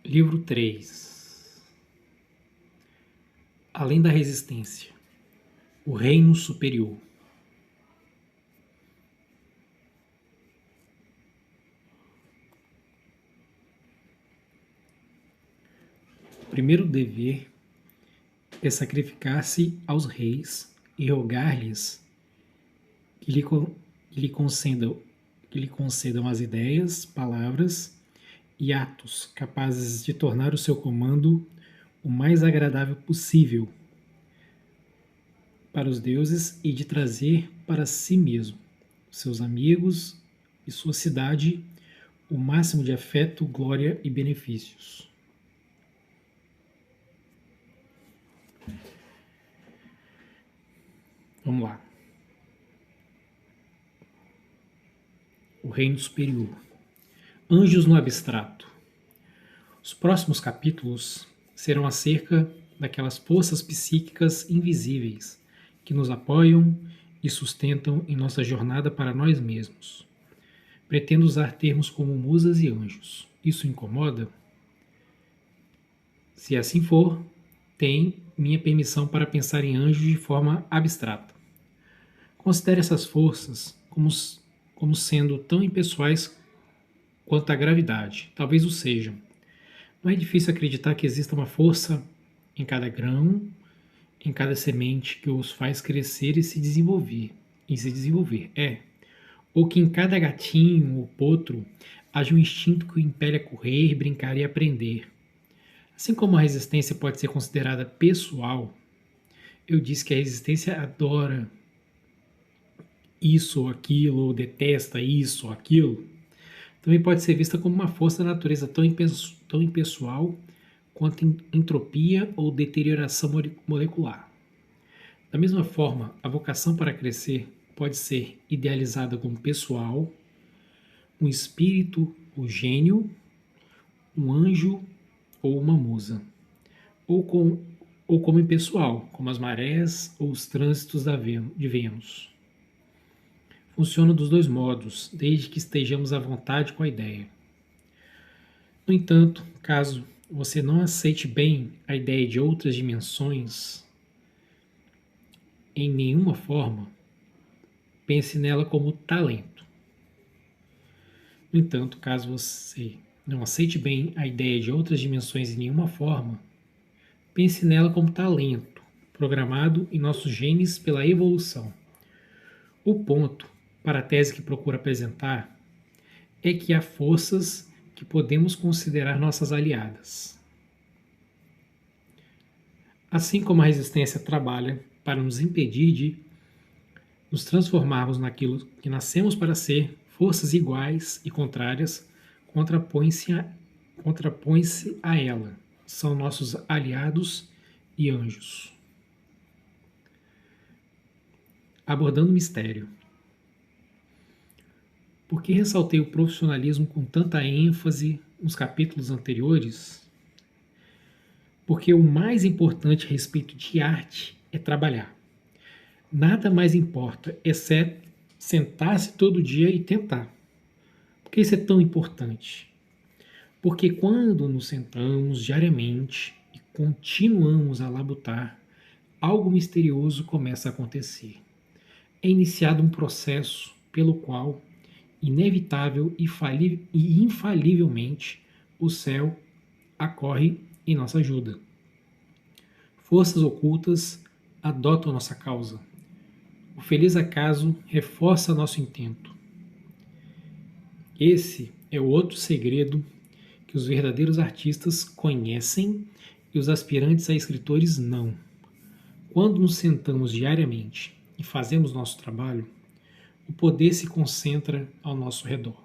Livro 3. Além da resistência, o reino superior. O primeiro dever é sacrificar-se aos reis e rogar-lhes que lhe concedam as ideias, palavras e atos capazes de tornar o seu comando o mais agradável possível para os deuses e de trazer para si mesmo, seus amigos e sua cidade o máximo de afeto, glória e benefícios. Vamos lá. O reino superior. Anjos no abstrato. Os próximos capítulos serão acerca daquelas forças psíquicas invisíveis que nos apoiam e sustentam em nossa jornada para nós mesmos. Pretendo usar termos como musas e anjos. Isso incomoda? Se assim for, tem minha permissão para pensar em anjos de forma abstrata. Considere essas forças como sendo tão impessoais quanto a gravidade. Talvez o sejam. Não é difícil acreditar que exista uma força em cada grão, em cada semente que os faz crescer e se desenvolver. Ou que em cada gatinho ou potro haja um instinto que o impele a correr, brincar e aprender. Assim como a resistência pode ser considerada pessoal, eu disse que a resistência adora isso ou aquilo, ou detesta isso ou aquilo, também pode ser vista como uma força da natureza tão impessoal quanto entropia ou deterioração molecular. Da mesma forma, a vocação para crescer pode ser idealizada como pessoal, um espírito, o gênio, um anjo ou uma musa, ou como impessoal, como as marés ou os trânsitos de Vênus. Funciona dos dois modos, desde que estejamos à vontade com a ideia. No entanto, caso você não aceite bem a ideia de outras dimensões em nenhuma forma, pense nela como talento. No entanto, caso você não aceite bem a ideia de outras dimensões em nenhuma forma, pense nela como talento, programado em nossos genes pela evolução. O ponto, para a tese que procuro apresentar, é que há forças que podemos considerar nossas aliadas. Assim como a resistência trabalha para nos impedir de nos transformarmos naquilo que nascemos para ser, forças iguais e contrárias contrapõem-se a ela. São nossos aliados e anjos. Abordando o mistério. Por que ressaltei o profissionalismo com tanta ênfase nos capítulos anteriores? Porque o mais importante a respeito de arte é trabalhar. Nada mais importa, exceto sentar-se todo dia e tentar. Por que isso é tão importante? Porque quando nos sentamos diariamente e continuamos a labutar, algo misterioso começa a acontecer. É iniciado um processo pelo qual, inevitável e infalivelmente, o céu acorre em nossa ajuda. Forças ocultas adotam nossa causa. O feliz acaso reforça nosso intento. Esse é o outro segredo que os verdadeiros artistas conhecem e os aspirantes a escritores não. Quando nos sentamos diariamente e fazemos nosso trabalho, o poder se concentra ao nosso redor.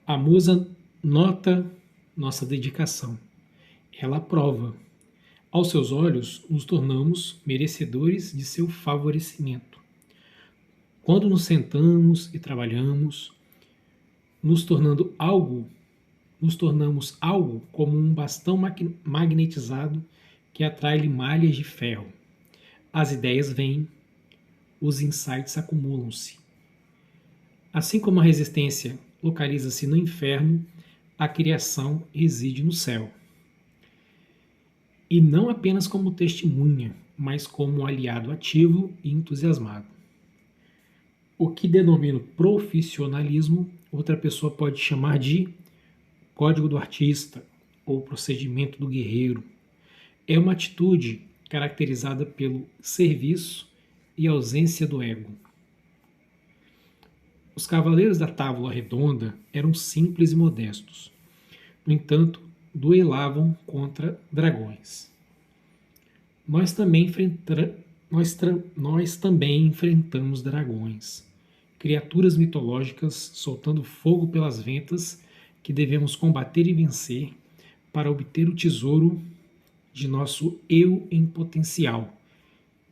A musa nota nossa dedicação. Ela aprova. Aos seus olhos, nos tornamos merecedores de seu favorecimento. Quando nos sentamos e trabalhamos, nos tornamos algo como um bastão magnetizado que atrai malhas de ferro. As ideias vêm, os insights acumulam-se. Assim como a resistência localiza-se no inferno, a criação reside no céu. E não apenas como testemunha, mas como aliado ativo e entusiasmado. O que denomino profissionalismo, outra pessoa pode chamar de código do artista ou procedimento do guerreiro. É uma atitude caracterizada pelo serviço e ausência do ego. Os cavaleiros da Távola Redonda eram simples e modestos. No entanto, duelavam contra dragões. Nós também enfrentamos dragões, criaturas mitológicas soltando fogo pelas ventas que devemos combater e vencer para obter o tesouro de nosso eu em potencial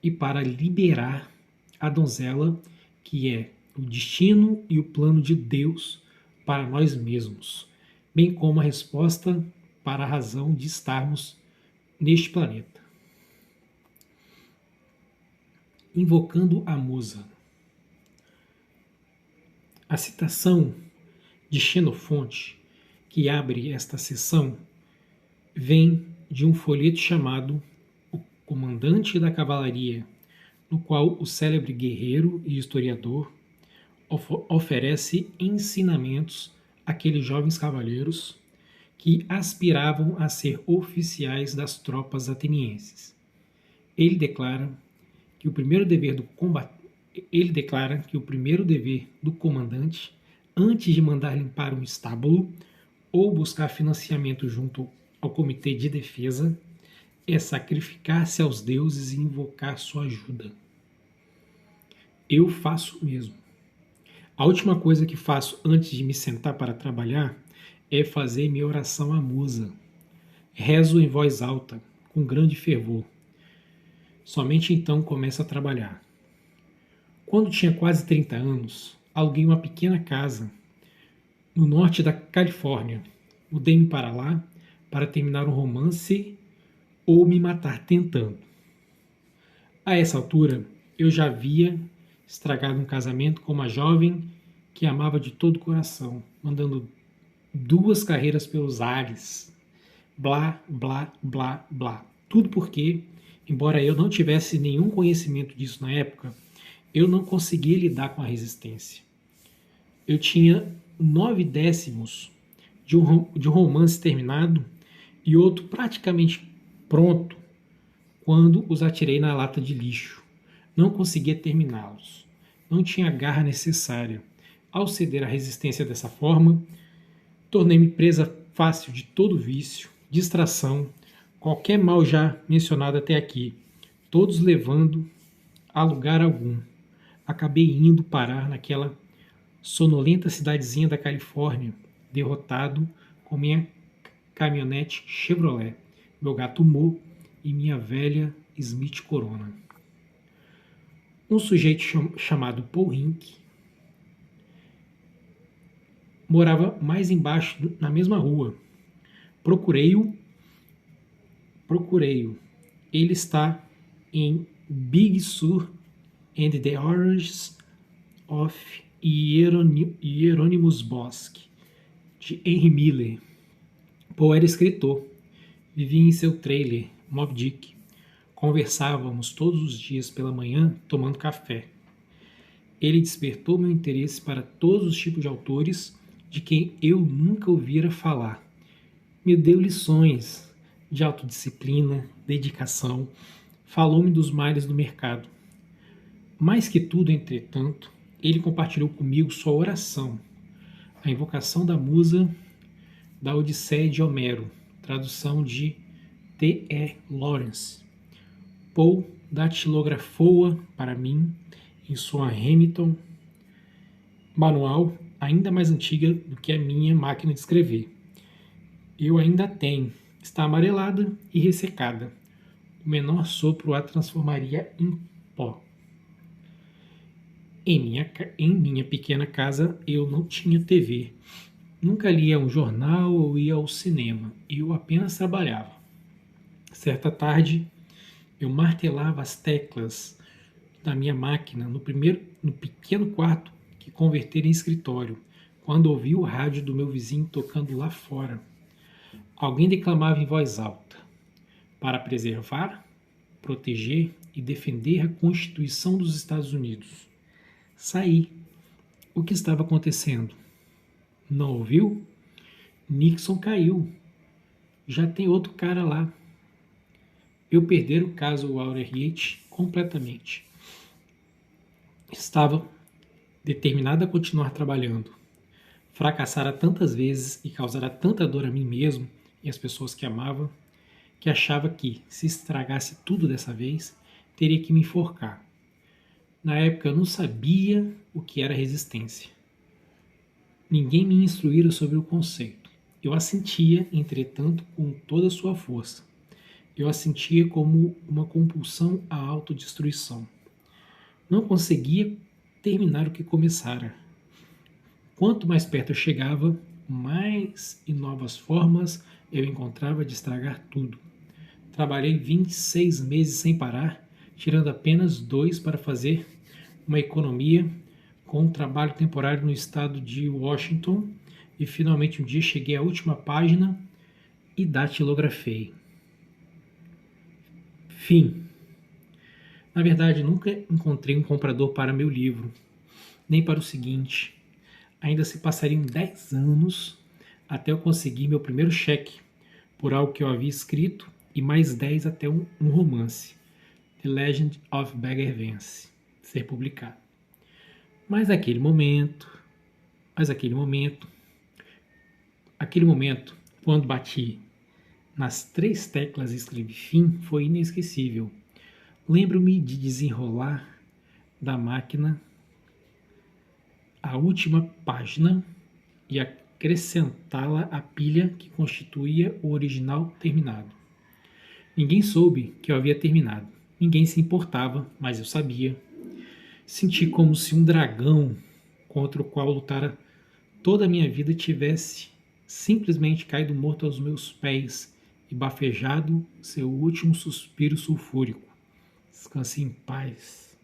e para liberar a donzela que é o destino e o plano de Deus para nós mesmos, bem como a resposta para a razão de estarmos neste planeta. Invocando a musa. A citação de Xenofonte, que abre esta sessão, vem de um folheto chamado O Comandante da Cavalaria, no qual o célebre guerreiro e historiador oferece ensinamentos àqueles jovens cavaleiros que aspiravam a ser oficiais das tropas atenienses. Ele declara que o primeiro dever do comandante, antes de mandar limpar um estábulo ou buscar financiamento junto ao comitê de defesa, é sacrificar-se aos deuses e invocar sua ajuda. Eu faço o mesmo. A última coisa que faço antes de me sentar para trabalhar é fazer minha oração à musa. Rezo em voz alta, com grande fervor. Somente então começo a trabalhar. Quando tinha quase 30 anos, aluguei uma pequena casa no norte da Califórnia. Mudei-me para lá para terminar um romance ou me matar tentando. A essa altura, eu já havia estragado um casamento com uma jovem que amava de todo o coração, mandando 2 carreiras pelos ares. Blá, blá, blá, blá. Tudo porque, embora eu não tivesse nenhum conhecimento disso na época, eu não conseguia lidar com a resistência. Eu tinha 9/10 de um romance terminado e outro praticamente pronto quando os atirei na lata de lixo. Não conseguia terminá-los. Não tinha a garra necessária. Ao ceder à resistência dessa forma, tornei-me presa fácil de todo vício, distração, qualquer mal já mencionado até aqui, todos levando a lugar algum. Acabei indo parar naquela sonolenta cidadezinha da Califórnia, derrotado com minha caminhonete Chevrolet, meu gato Mo e minha velha Smith Corona. Um sujeito chamado Paul Rink morava mais embaixo, na mesma rua. Procurei-o. Ele está em Big Sur and the Oranges of Hieronymus Bosch, de Henry Miller. Paul era escritor. Vivia em seu trailer, Moby Dick. Conversávamos todos os dias pela manhã, tomando café. Ele despertou meu interesse para todos os tipos de autores de quem eu nunca ouvira falar. Me deu lições de autodisciplina, dedicação, falou-me dos males do mercado. Mais que tudo, entretanto, ele compartilhou comigo sua oração, a invocação da musa da Odisseia de Homero, tradução de T.E. Lawrence. Paul datilografou-a para mim em sua Hamilton manual, ainda mais antiga do que a minha máquina de escrever. Eu ainda tenho. Está amarelada e ressecada. O menor sopro a transformaria em pó. Em minha pequena casa, eu não tinha TV. Nunca lia um jornal ou ia ao cinema. Eu apenas trabalhava. Certa tarde, eu martelava as teclas da minha máquina no pequeno quarto que convertera em escritório, quando ouvi o rádio do meu vizinho tocando lá fora. Alguém declamava em voz alta: para preservar, proteger e defender a Constituição dos Estados Unidos. Saí. O que estava acontecendo? Não ouviu? Nixon caiu. Já tem outro cara lá. Eu perder o caso Watergate completamente. Estava determinado a continuar trabalhando. Fracassara tantas vezes e causara tanta dor a mim mesmo e às pessoas que amava, que achava que, se estragasse tudo dessa vez, teria que me enforcar. Na época eu não sabia o que era resistência. Ninguém me instruíra sobre o conceito. Eu a sentia, entretanto, com toda a sua força. Eu a sentia como uma compulsão à autodestruição. Não conseguia terminar o que começara. Quanto mais perto eu chegava, mais e novas formas eu encontrava de estragar tudo. Trabalhei 26 meses sem parar, tirando apenas 2 para fazer uma economia com um trabalho temporário no estado de Washington e finalmente um dia cheguei à última página e datilografei. Fim. Na verdade, nunca encontrei um comprador para meu livro, nem para o seguinte. Ainda se passariam 10 anos até eu conseguir meu primeiro cheque por algo que eu havia escrito e mais 10 até um romance, The Legend of Bagger Vance, ser publicado. Mas aquele momento, quando bati nas 3 teclas e escrevi fim, foi inesquecível. Lembro-me de desenrolar da máquina a última página e acrescentá-la à pilha que constituía o original terminado. Ninguém soube que eu havia terminado. Ninguém se importava, mas eu sabia. Senti como se um dragão contra o qual lutara toda a minha vida tivesse simplesmente caído morto aos meus pés e bafejado seu último suspiro sulfúrico. Descanse em paz.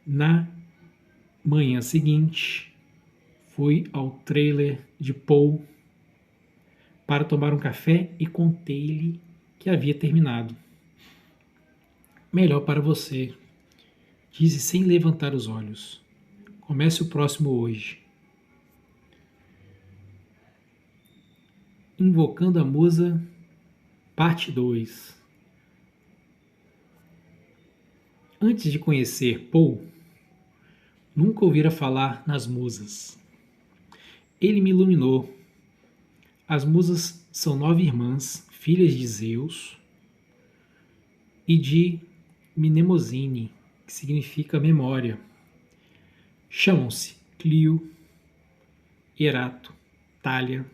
Na manhã seguinte, fui ao trailer de Paul para tomar um café e contei-lhe que havia terminado. Melhor para você, disse sem levantar os olhos. Comece o próximo hoje. Invocando a Musa, parte 2. Antes de conhecer Paul, nunca ouvira falar nas musas. Ele me iluminou. As musas são 9 irmãs, filhas de Zeus e de Mnemosine, que significa memória. Chamam-se Clio, Erato, Thalia,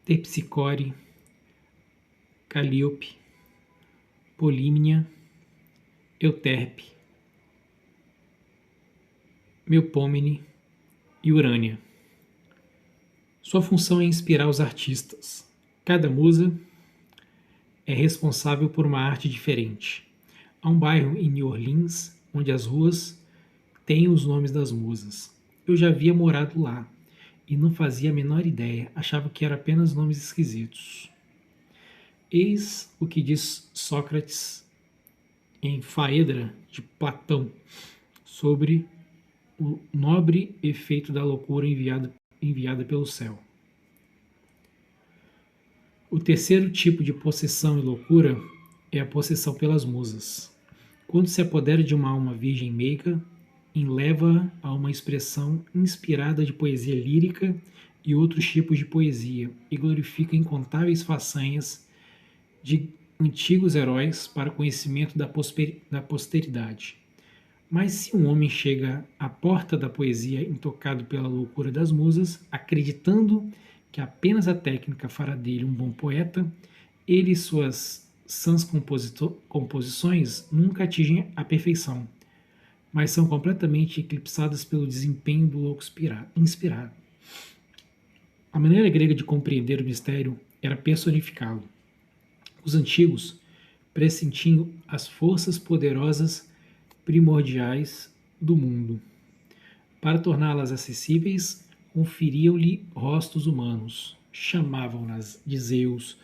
Terpsicore, Calíope, Polímnia, Euterpe, Melpomene e Urânia. Sua função é inspirar os artistas. Cada musa é responsável por uma arte diferente. Há um bairro em New Orleans onde as ruas têm os nomes das musas. Eu já havia morado lá e não fazia a menor ideia, achava que eram apenas nomes esquisitos. Eis o que diz Sócrates em Faedra de Platão sobre o nobre efeito da loucura enviada pelo céu. O terceiro tipo de possessão e loucura é a possessão pelas musas. Quando se apodera de uma alma virgem meiga, enleva-a a uma expressão inspirada de poesia lírica e outros tipos de poesia e glorifica incontáveis façanhas de antigos heróis para o conhecimento da posteridade. Mas se um homem chega à porta da poesia intocado pela loucura das musas, acreditando que apenas a técnica fará dele um bom poeta, ele e suas sãs composições nunca atingem a perfeição, mas são completamente eclipsadas pelo desempenho do louco inspirado. A maneira grega de compreender o mistério era personificá-lo. Os antigos pressentiam as forças poderosas primordiais do mundo. Para torná-las acessíveis, conferiam-lhe rostos humanos. Chamavam-nas de Zeus,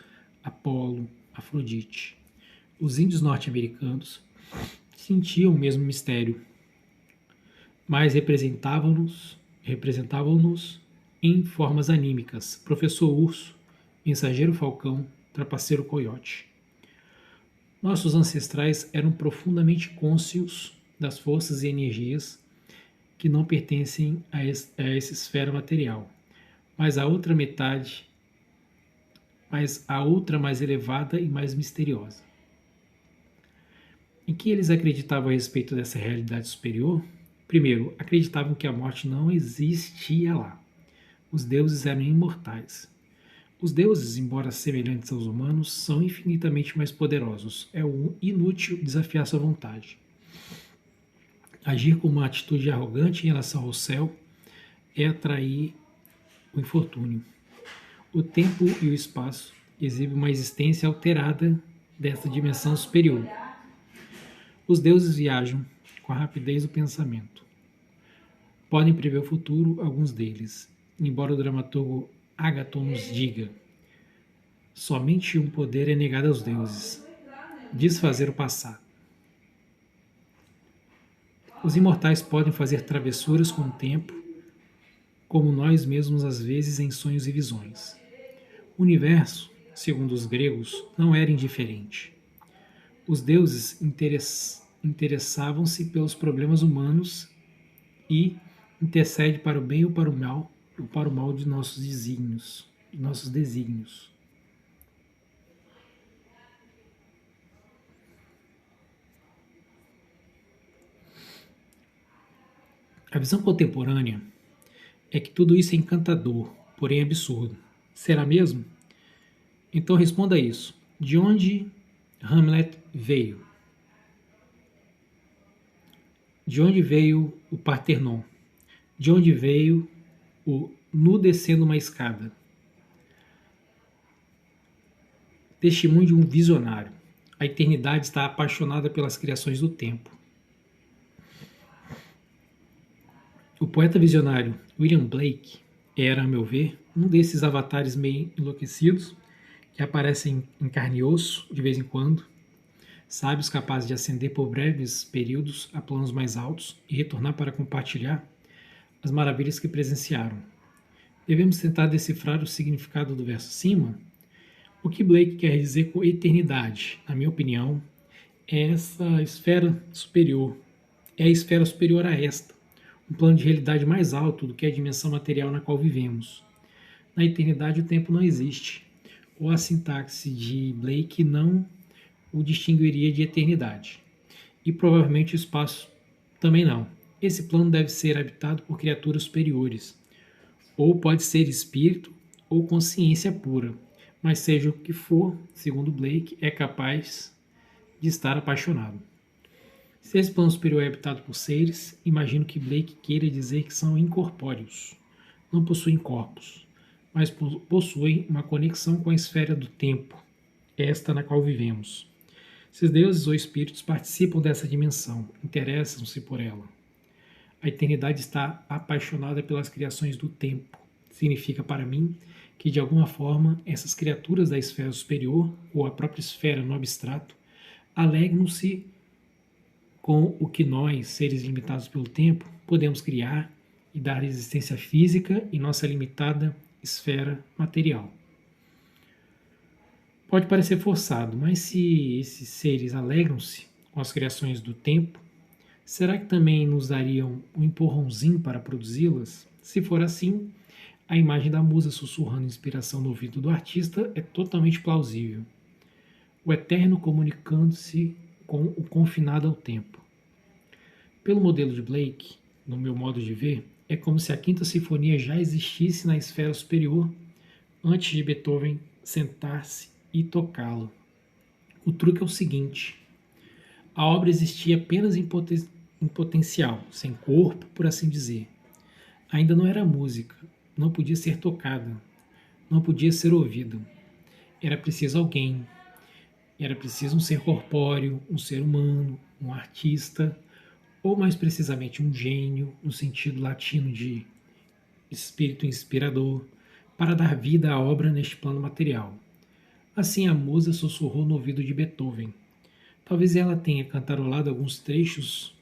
Apolo, Afrodite. Os índios norte-americanos sentiam o mesmo mistério, mas representavam-nos em formas anímicas. Professor Urso, Mensageiro Falcão, Trapaceiro Coiote. Nossos ancestrais eram profundamente cônscios das forças e energias que não pertencem a essa esfera material, mas a outra mais elevada e mais misteriosa. Em que eles acreditavam a respeito dessa realidade superior? Primeiro, acreditavam que a morte não existia lá. Os deuses eram imortais. Os deuses, embora semelhantes aos humanos, são infinitamente mais poderosos. É inútil desafiar sua vontade. Agir com uma atitude arrogante em relação ao céu é atrair o infortúnio. O tempo e o espaço exibem uma existência alterada dessa dimensão superior. Os deuses viajam com a rapidez do pensamento. Podem prever o futuro, alguns deles, embora o dramaturgo Agaton nos diga: somente um poder é negado aos deuses: desfazer o passado. Os imortais podem fazer travessuras com o tempo, como nós mesmos às vezes em sonhos e visões. O universo, segundo os gregos, não era indiferente. Os deuses interessavam-se pelos problemas humanos e intercedem para o bem ou para o mal de nossos desígnios. A visão contemporânea é que tudo isso é encantador, porém absurdo. Será mesmo? Então responda isso. De onde Hamlet veio? De onde veio o Partenon? De onde veio o nu descendo uma escada? Testemunho de um visionário. A eternidade está apaixonada pelas criações do tempo. O poeta visionário William Blake era, a meu ver, um desses avatares meio enlouquecidos que aparecem em carne e osso de vez em quando, sábios capazes de ascender por breves períodos a planos mais altos e retornar para compartilhar as maravilhas que presenciaram. Devemos tentar decifrar o significado do verso acima. O que Blake quer dizer com eternidade, na minha opinião, é essa esfera superior. É a esfera superior a esta, um plano de realidade mais alto do que a dimensão material na qual vivemos. Na eternidade o tempo não existe, ou a sintaxe de Blake não o distinguiria de eternidade. E provavelmente o espaço também não. Esse plano deve ser habitado por criaturas superiores, ou pode ser espírito ou consciência pura, mas seja o que for, segundo Blake, é capaz de estar apaixonado. Se esse plano superior é habitado por seres, imagino que Blake queira dizer que são incorpóreos, não possuem corpos, mas possuem uma conexão com a esfera do tempo, esta na qual vivemos. Esses deuses ou espíritos participam dessa dimensão, interessam-se por ela. A eternidade está apaixonada pelas criações do tempo. Significa para mim que, de alguma forma, essas criaturas da esfera superior, ou a própria esfera no abstrato, alegram-se com o que nós, seres limitados pelo tempo, podemos criar e dar existência física em nossa limitada esfera material. Pode parecer forçado, mas se esses seres alegram-se com as criações do tempo, será que também nos dariam um empurrãozinho para produzi-las? Se for assim, a imagem da musa sussurrando inspiração no ouvido do artista é totalmente plausível. O eterno comunicando-se com o confinado ao tempo. Pelo modelo de Blake, no meu modo de ver, é como se a Quinta Sinfonia já existisse na esfera superior antes de Beethoven sentar-se e tocá-la. O truque é o seguinte: a obra existia apenas em potencial, sem corpo, por assim dizer. Ainda não era música, não podia ser tocada, não podia ser ouvida. Era preciso alguém, era preciso um ser corpóreo, um ser humano, um artista, ou mais precisamente um gênio, no sentido latino de espírito inspirador, para dar vida à obra neste plano material. Assim a musa sussurrou no ouvido de Beethoven. Talvez ela tenha cantarolado alguns trechos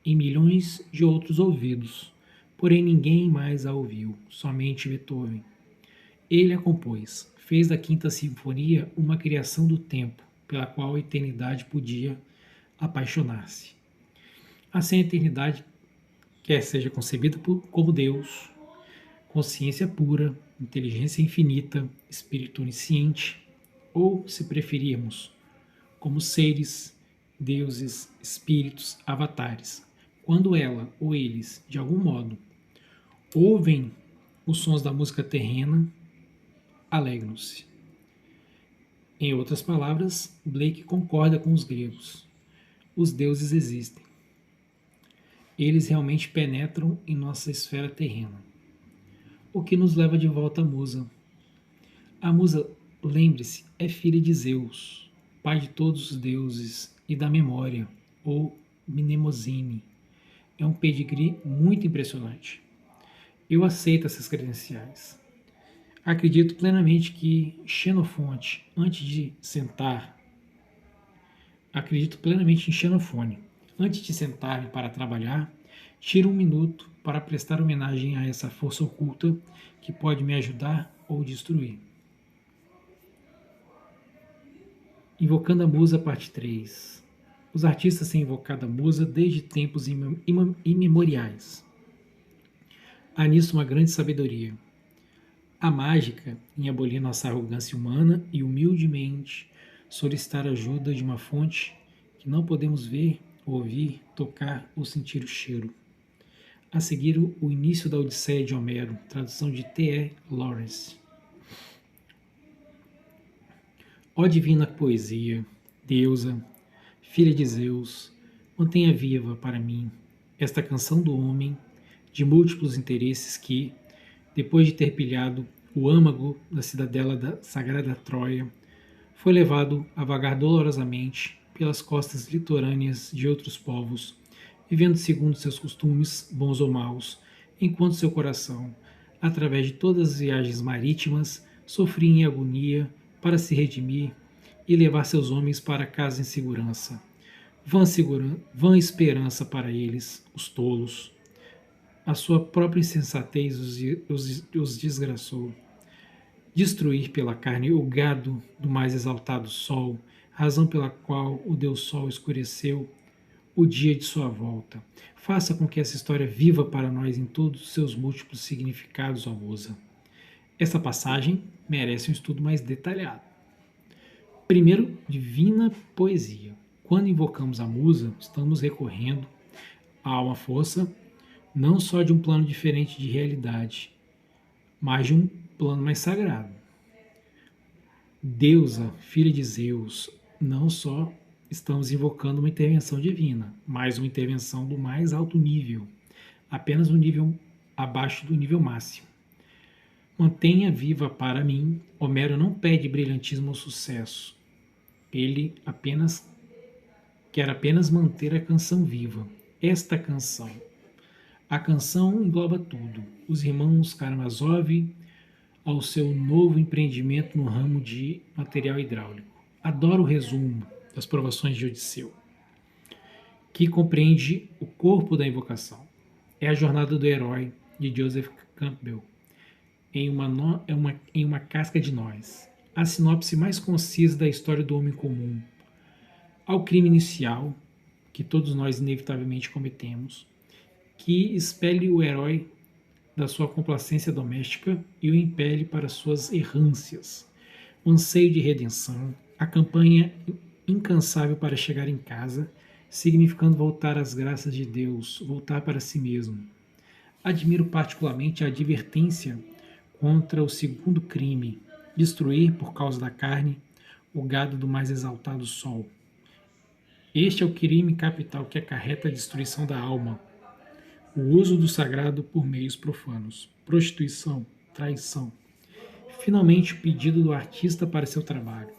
em milhões de outros ouvidos, porém ninguém mais a ouviu, somente Beethoven. Ele a compôs, fez da Quinta Sinfonia uma criação do tempo, pela qual a eternidade podia apaixonar-se. Assim a eternidade quer seja concebida como Deus, consciência pura, inteligência infinita, espírito onisciente, ou, se preferirmos, como seres, deuses, espíritos, avatares. Quando ela ou eles, de algum modo, ouvem os sons da música terrena, alegram-se. Em outras palavras, Blake concorda com os gregos. Os deuses existem. Eles realmente penetram em nossa esfera terrena. O que nos leva de volta à musa. A musa, lembre-se, é filha de Zeus, pai de todos os deuses e da memória, ou Mnemosine. É um pedigree muito impressionante. Eu aceito essas credenciais. Acredito plenamente que Xenofonte, antes de sentar, acredito plenamente em Xenofone. Antes de sentar-me para trabalhar, tiro um minuto para prestar homenagem a essa força oculta que pode me ajudar ou destruir. Invocando a Musa, parte 3. Os artistas têm invocado a Musa desde tempos imemoriais. Há nisso uma grande sabedoria. A mágica em abolir nossa arrogância humana e humildemente solicitar ajuda de uma fonte que não podemos ver, ouvir, tocar ou sentir o cheiro. A seguir, o início da Odisseia de Homero, tradução de T.E. Lawrence. Ó divina poesia, deusa, filha de Zeus, mantenha viva para mim esta canção do homem de múltiplos interesses que, depois de ter pilhado o âmago da cidadela da sagrada Troia, foi levado a vagar dolorosamente pelas costas litorâneas de outros povos, vivendo segundo seus costumes, bons ou maus, enquanto seu coração, através de todas as viagens marítimas, sofria em agonia para se redimir e levar seus homens para casa em segurança. Vã esperança para eles, os tolos. A sua própria insensatez os desgraçou. Destruir pela carne o gado do mais exaltado sol, razão pela qual o Deus Sol escureceu o dia de sua volta. Faça com que essa história viva para nós em todos os seus múltiplos significados, ó musa. Essa passagem merece um estudo mais detalhado. Primeiro, divina poesia. Quando invocamos a musa, estamos recorrendo a uma força não só de um plano diferente de realidade, mas de um plano mais sagrado. Deusa, filha de Zeus, não só estamos invocando uma intervenção divina, mas uma intervenção do mais alto nível, apenas um nível abaixo do nível máximo. Mantenha viva para mim. Homero não pede brilhantismo ou sucesso. Ele quer apenas manter a canção viva. Esta canção. A canção engloba tudo. Os irmãos Karamazov ao seu novo empreendimento no ramo de material hidráulico. Adoro o resumo das provações de Odisseu, que compreende o corpo da invocação. É a jornada do herói de Joseph Campbell em uma casca de nós. A sinopse mais concisa da história do homem comum, ao crime inicial que todos nós inevitavelmente cometemos, que expele o herói da sua complacência doméstica e o impele para suas errâncias, o anseio de redenção, a campanha incansável para chegar em casa, significando voltar às graças de Deus, voltar para si mesmo. Admiro particularmente a advertência contra o segundo crime, destruir, por causa da carne, o gado do mais exaltado sol. Este é o crime capital que acarreta a destruição da alma, o uso do sagrado por meios profanos, prostituição, traição. Finalmente, o pedido do artista para seu trabalho.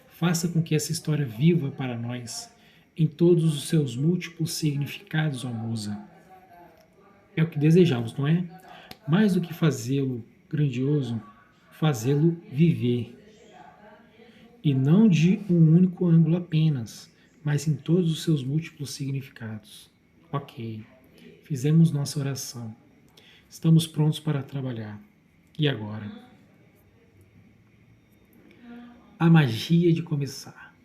Faça com que essa história viva para nós. em todos os seus múltiplos significados, ó musa. É o que desejamos, não é? Mais do que fazê-lo grandioso, fazê-lo viver. E não de um único ângulo apenas, mas em todos os seus múltiplos significados. Ok, fizemos nossa oração. Estamos prontos para trabalhar. E agora? A magia de começar.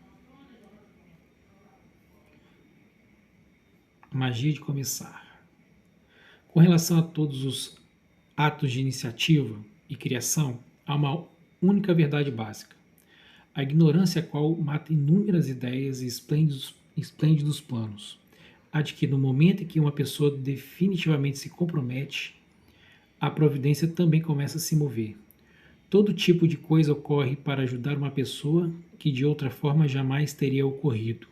A magia de começar. Com relação a todos os atos de iniciativa e criação, há uma única verdade básica. A ignorância qual mata inúmeras ideias e esplêndidos planos. A de que no momento em que uma pessoa definitivamente se compromete, a providência também começa a se mover. Todo tipo de coisa ocorre para ajudar uma pessoa que de outra forma jamais teria ocorrido.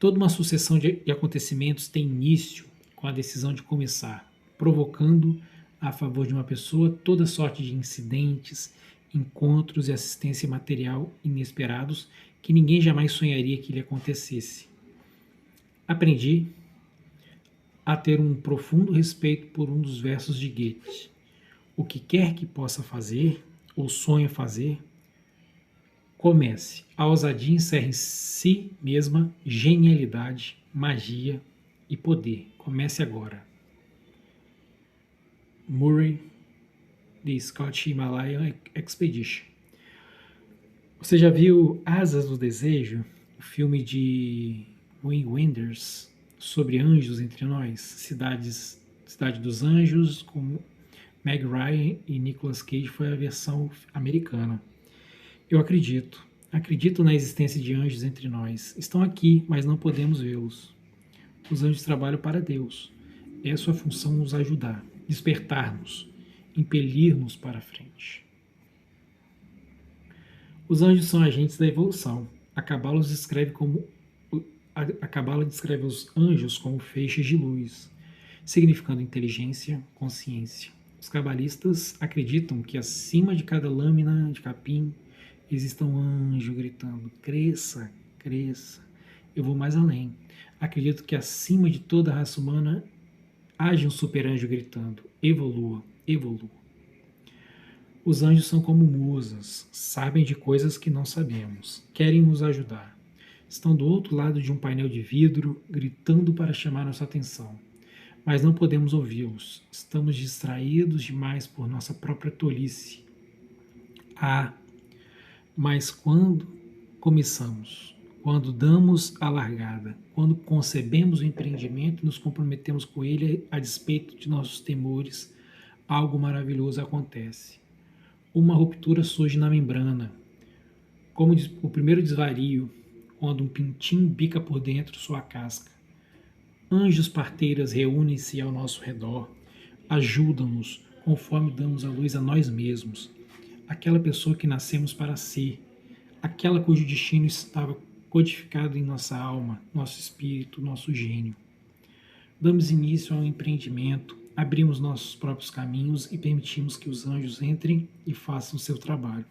Toda uma sucessão de acontecimentos tem início com a decisão de começar, provocando a favor de uma pessoa toda sorte de incidentes, encontros e assistência material inesperados que ninguém jamais sonharia que lhe acontecesse. Aprendi a ter um profundo respeito por um dos versos de Goethe. O que quer que possa fazer, ou sonha fazer, comece. A ousadia encerra em si mesma genialidade, magia e poder. Comece agora. Murray, The Scotch Himalayan Expedition. Você já viu Asas do Desejo? O filme de Wim Wenders sobre anjos entre nós? Cidade dos Anjos, com Meg Ryan e Nicolas Cage, foi a versão americana. Eu acredito na existência de anjos entre nós. Estão aqui, mas não podemos vê-los. Os anjos trabalham para Deus. É sua função nos ajudar, despertar-nos, impelir-nos para a frente. Os anjos são agentes da evolução. A Cabala descreve os anjos como feixes de luz, significando inteligência, consciência. Os cabalistas acreditam que acima de cada lâmina de capim exista um anjo gritando: cresça, cresça. Eu vou mais além. Acredito que acima de toda a raça humana haja um super-anjo gritando: evolua, evolua. Os anjos são como musas, sabem de coisas que não sabemos, querem nos ajudar. Estão do outro lado de um painel de vidro, gritando para chamar nossa atenção. Mas não podemos ouvi-los. Estamos distraídos demais por nossa própria tolice. Mas quando começamos, quando damos a largada, quando concebemos o empreendimento e nos comprometemos com ele a despeito de nossos temores, algo maravilhoso acontece. Uma ruptura surge na membrana, como o primeiro desvario, quando um pintinho bica por dentro sua casca. Anjos parteiras reúnem-se ao nosso redor, ajudam-nos conforme damos a luz a nós mesmos, aquela pessoa que nascemos para ser, aquela cujo destino estava codificado em nossa alma, nosso espírito, nosso gênio. Damos início a um empreendimento, abrimos nossos próprios caminhos e permitimos que os anjos entrem e façam o seu trabalho.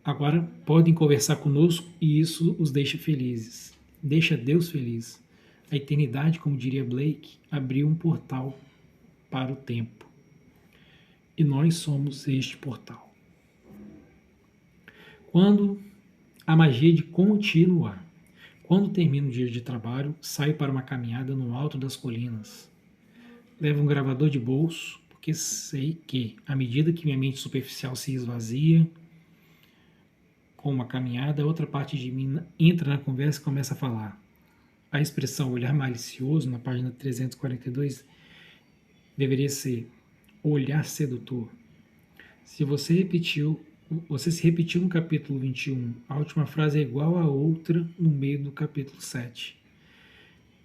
Agora podem conversar conosco e isso os deixa felizes. Deixa Deus feliz. A eternidade, como diria Blake, abriu um portal para o tempo. E nós somos este portal. Quando a magia de continuar. Quando termino o dia de trabalho, saio para uma caminhada no alto das colinas. Levo um gravador de bolso, porque sei que, à medida que minha mente superficial se esvazia, com uma caminhada, outra parte de mim entra na conversa e começa a falar. A expressão olhar malicioso, na página 342, deveria ser olhar sedutor. Se você se repetiu no capítulo 21, a última frase é igual a outra no meio do capítulo 7.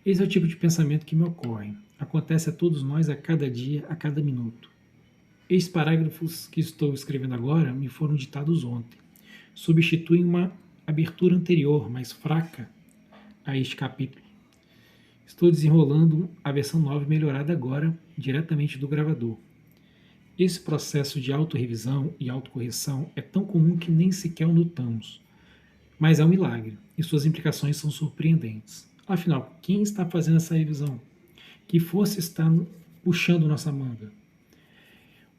Esse é o tipo de pensamento que me ocorre. Acontece a todos nós a cada dia, a cada minuto. Estes parágrafos que estou escrevendo agora me foram ditados ontem. Substituem uma abertura anterior, mais fraca, a este capítulo. Estou desenrolando a versão 9 melhorada agora, diretamente do gravador. Esse processo de autorrevisão e autocorreção é tão comum que nem sequer o notamos. Mas é um milagre e suas implicações são surpreendentes. Afinal, quem está fazendo essa revisão? Que força está puxando nossa manga?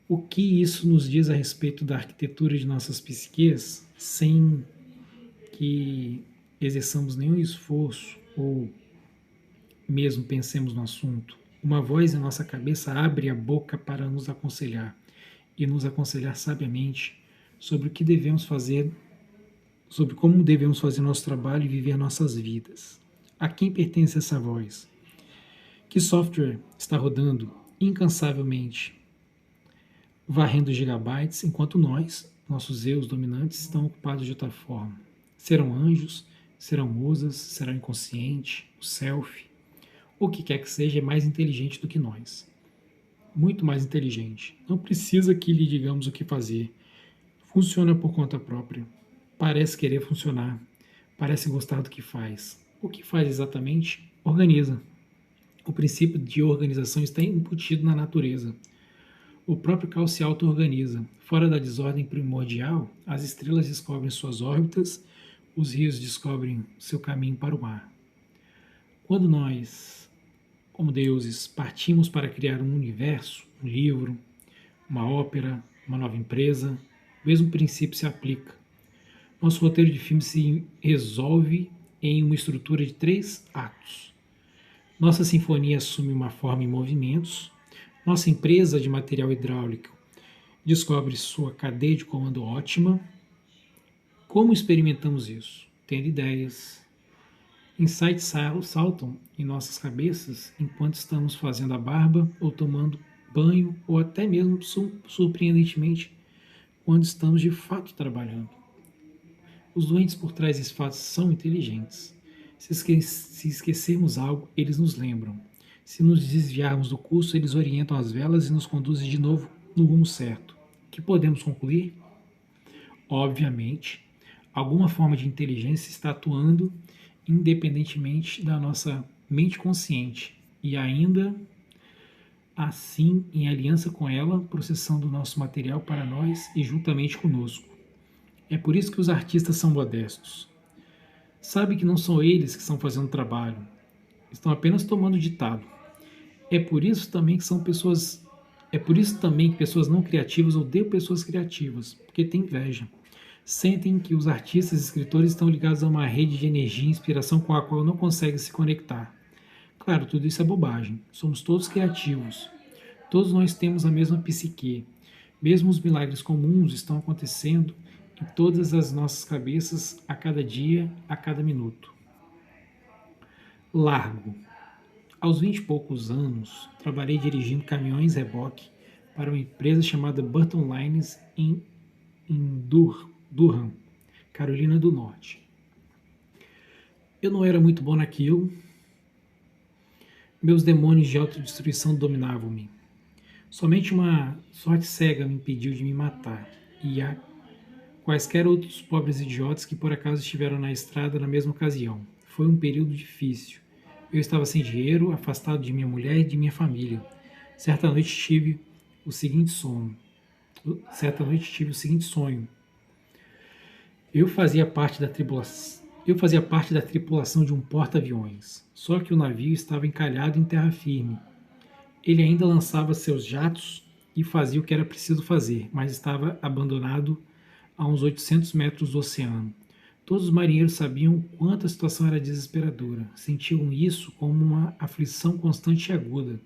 O que isso nos diz a respeito da arquitetura de nossas psiques sem que exerçamos nenhum esforço ou mesmo pensemos no assunto? Uma voz em nossa cabeça abre a boca para nos aconselhar e nos aconselhar sabiamente sobre o que devemos fazer, sobre como devemos fazer nosso trabalho e viver nossas vidas. A quem pertence essa voz? Que software está rodando incansavelmente, varrendo gigabytes, enquanto nós, nossos eus dominantes, estão ocupados de outra forma? Serão anjos? Serão musas? Será inconsciente? O self? O que quer que seja é mais inteligente do que nós. Muito mais inteligente. Não precisa que lhe digamos o que fazer. Funciona por conta própria. Parece querer funcionar. Parece gostar do que faz. O que faz exatamente? Organiza. O princípio de organização está embutido na natureza. O próprio caos se auto-organiza. Fora da desordem primordial, as estrelas descobrem suas órbitas, os rios descobrem seu caminho para o mar. Quando nós, como deuses, partimos para criar um universo, um livro, uma ópera, uma nova empresa, o mesmo princípio se aplica. Nosso roteiro de filme se resolve em uma estrutura de 3 atos. Nossa sinfonia assume uma forma em movimentos. Nossa empresa de material hidráulico descobre sua cadeia de comando ótima. Como experimentamos isso? Tendo ideias. Insights saltam em nossas cabeças enquanto estamos fazendo a barba ou tomando banho ou até mesmo, surpreendentemente, quando estamos de fato trabalhando. Os doentes por trás desses fatos são inteligentes. Se esquecermos algo, eles nos lembram. Se nos desviarmos do curso, eles orientam as velas e nos conduzem de novo no rumo certo. O que podemos concluir? Obviamente, alguma forma de inteligência está atuando independentemente da nossa mente consciente e ainda assim em aliança com ela, processando o nosso material para nós e juntamente conosco. É por isso que os artistas são modestos. Sabe que não são eles que estão fazendo o trabalho, estão apenas tomando ditado. É por isso também que são pessoas. É por isso também que pessoas não criativas odeiam pessoas criativas, porque têm inveja. Sentem que os artistas e escritores estão ligados a uma rede de energia e inspiração com a qual não conseguem se conectar. Claro, tudo isso é bobagem. Somos todos criativos. Todos nós temos a mesma psique. Mesmo os milagres comuns estão acontecendo em todas as nossas cabeças a cada dia, a cada minuto. Largo. Aos 20 e poucos anos, trabalhei dirigindo caminhões reboque para uma empresa chamada Burton Lines em Durham, Carolina do Norte. Eu não era muito bom naquilo. Meus demônios de autodestruição dominavam-me. Somente uma sorte cega me impediu de me matar, e há quaisquer outros pobres idiotas que por acaso estiveram na estrada na mesma ocasião. Foi um período difícil. Eu estava sem dinheiro, afastado de minha mulher e de minha família. Certa noite tive o seguinte sonho. Eu fazia parte da tripulação de um porta-aviões, só que o navio estava encalhado em terra firme. Ele ainda lançava seus jatos e fazia o que era preciso fazer, mas estava abandonado a uns 800 metros do oceano. Todos os marinheiros sabiam quanto a situação era desesperadora. Sentiam isso como uma aflição constante e aguda.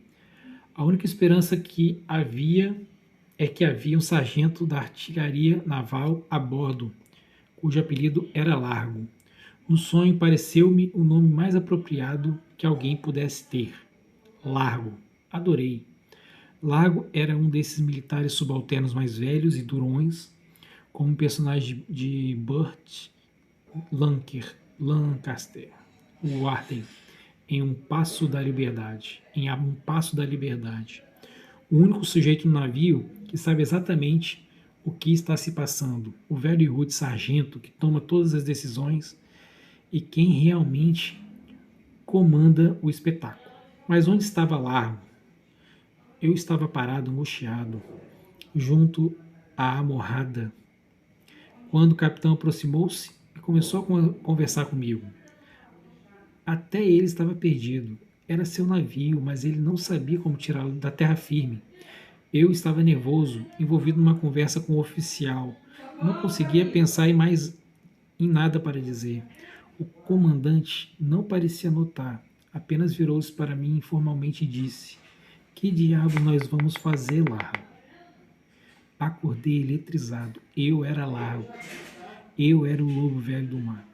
A única esperança que havia é que havia um sargento da artilharia naval a bordo, cujo apelido era Largo. No sonho pareceu-me o nome mais apropriado que alguém pudesse ter. Largo. Adorei. Largo era um desses militares subalternos mais velhos e durões, como um personagem de Burt Lancaster, o Arthur, em Um Passo da Liberdade. O único sujeito no navio que sabe exatamente o que está se passando. O velho e rude sargento que toma todas as decisões e quem realmente comanda o espetáculo. Mas onde estava Largo? Eu estava parado, angustiado, junto à amorrada, quando o capitão aproximou-se Começou a conversar comigo. Até ele estava perdido. Era seu navio, mas ele não sabia como tirá-lo da terra firme. Eu estava nervoso, envolvido numa conversa com o oficial. Não conseguia pensar em nada para dizer. O comandante não parecia notar, apenas virou-se para mim informalmente e disse: Que diabo nós vamos fazer, Largo? Acordei eletrizado. Eu era Largo. Eu era o lobo velho do mar.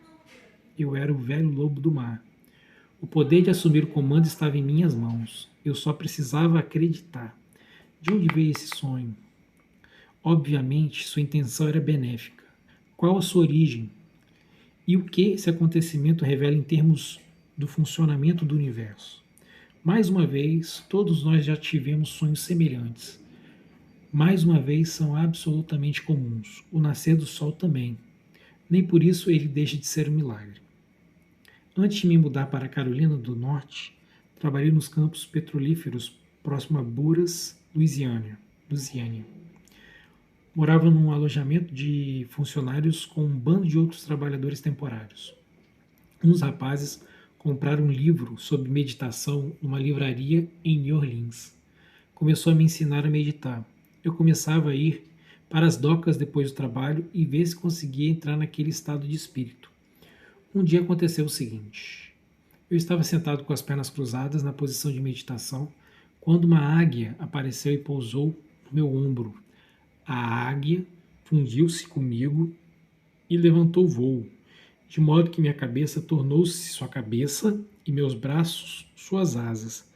Eu era o velho lobo do mar. O poder de assumir o comando estava em minhas mãos. Eu só precisava acreditar. De onde veio esse sonho? Obviamente, sua intenção era benéfica. Qual a sua origem? E o que esse acontecimento revela em termos do funcionamento do universo? Mais uma vez, todos nós já tivemos sonhos semelhantes. Mais uma vez, são absolutamente comuns. O nascer do sol também. Nem por isso ele deixa de ser um milagre. Antes de me mudar para a Carolina do Norte, trabalhei nos campos petrolíferos próximo a Buras, Louisiana. Morava num alojamento de funcionários com um bando de outros trabalhadores temporários. Uns rapazes compraram um livro sobre meditação numa livraria em New Orleans. Começou a me ensinar a meditar. Eu começava a ir para as docas depois do trabalho e ver se conseguia entrar naquele estado de espírito. Um dia aconteceu o seguinte. Eu estava sentado com as pernas cruzadas na posição de meditação quando uma águia apareceu e pousou no meu ombro. A águia fundiu-se comigo e levantou voo, de modo que minha cabeça tornou-se sua cabeça e meus braços suas asas.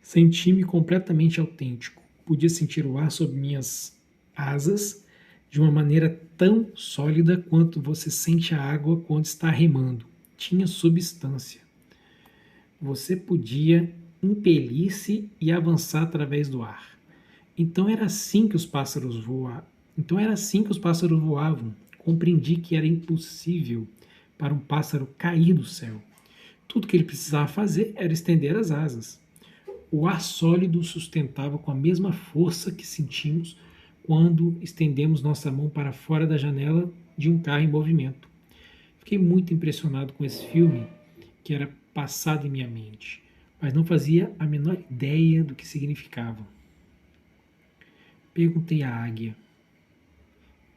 Senti-me completamente autêntico. Podia sentir o ar sob minhas asas de uma maneira tão sólida quanto você sente a água quando está remando. Tinha substância. Você podia impelir-se e avançar através do ar. Então era assim que os pássaros voavam. Compreendi que era impossível para um pássaro cair do céu. Tudo que ele precisava fazer era estender as asas. O ar sólido o sustentava com a mesma força que sentimos quando estendemos nossa mão para fora da janela de um carro em movimento. Fiquei muito impressionado com esse filme que era passado em minha mente, mas não fazia a menor ideia do que significava. Perguntei à águia: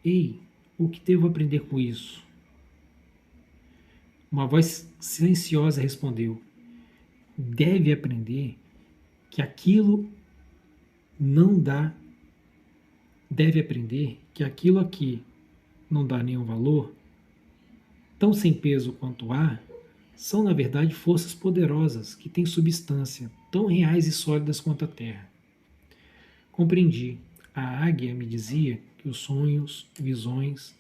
Ei, o que devo aprender com isso? Uma voz silenciosa respondeu: Deve aprender que aquilo não dá. Deve aprender que aquilo aqui não dá nenhum valor, tão sem peso quanto o ar, são na verdade forças poderosas que têm substância, tão reais e sólidas quanto a terra. Compreendi. A águia me dizia que os sonhos, visões,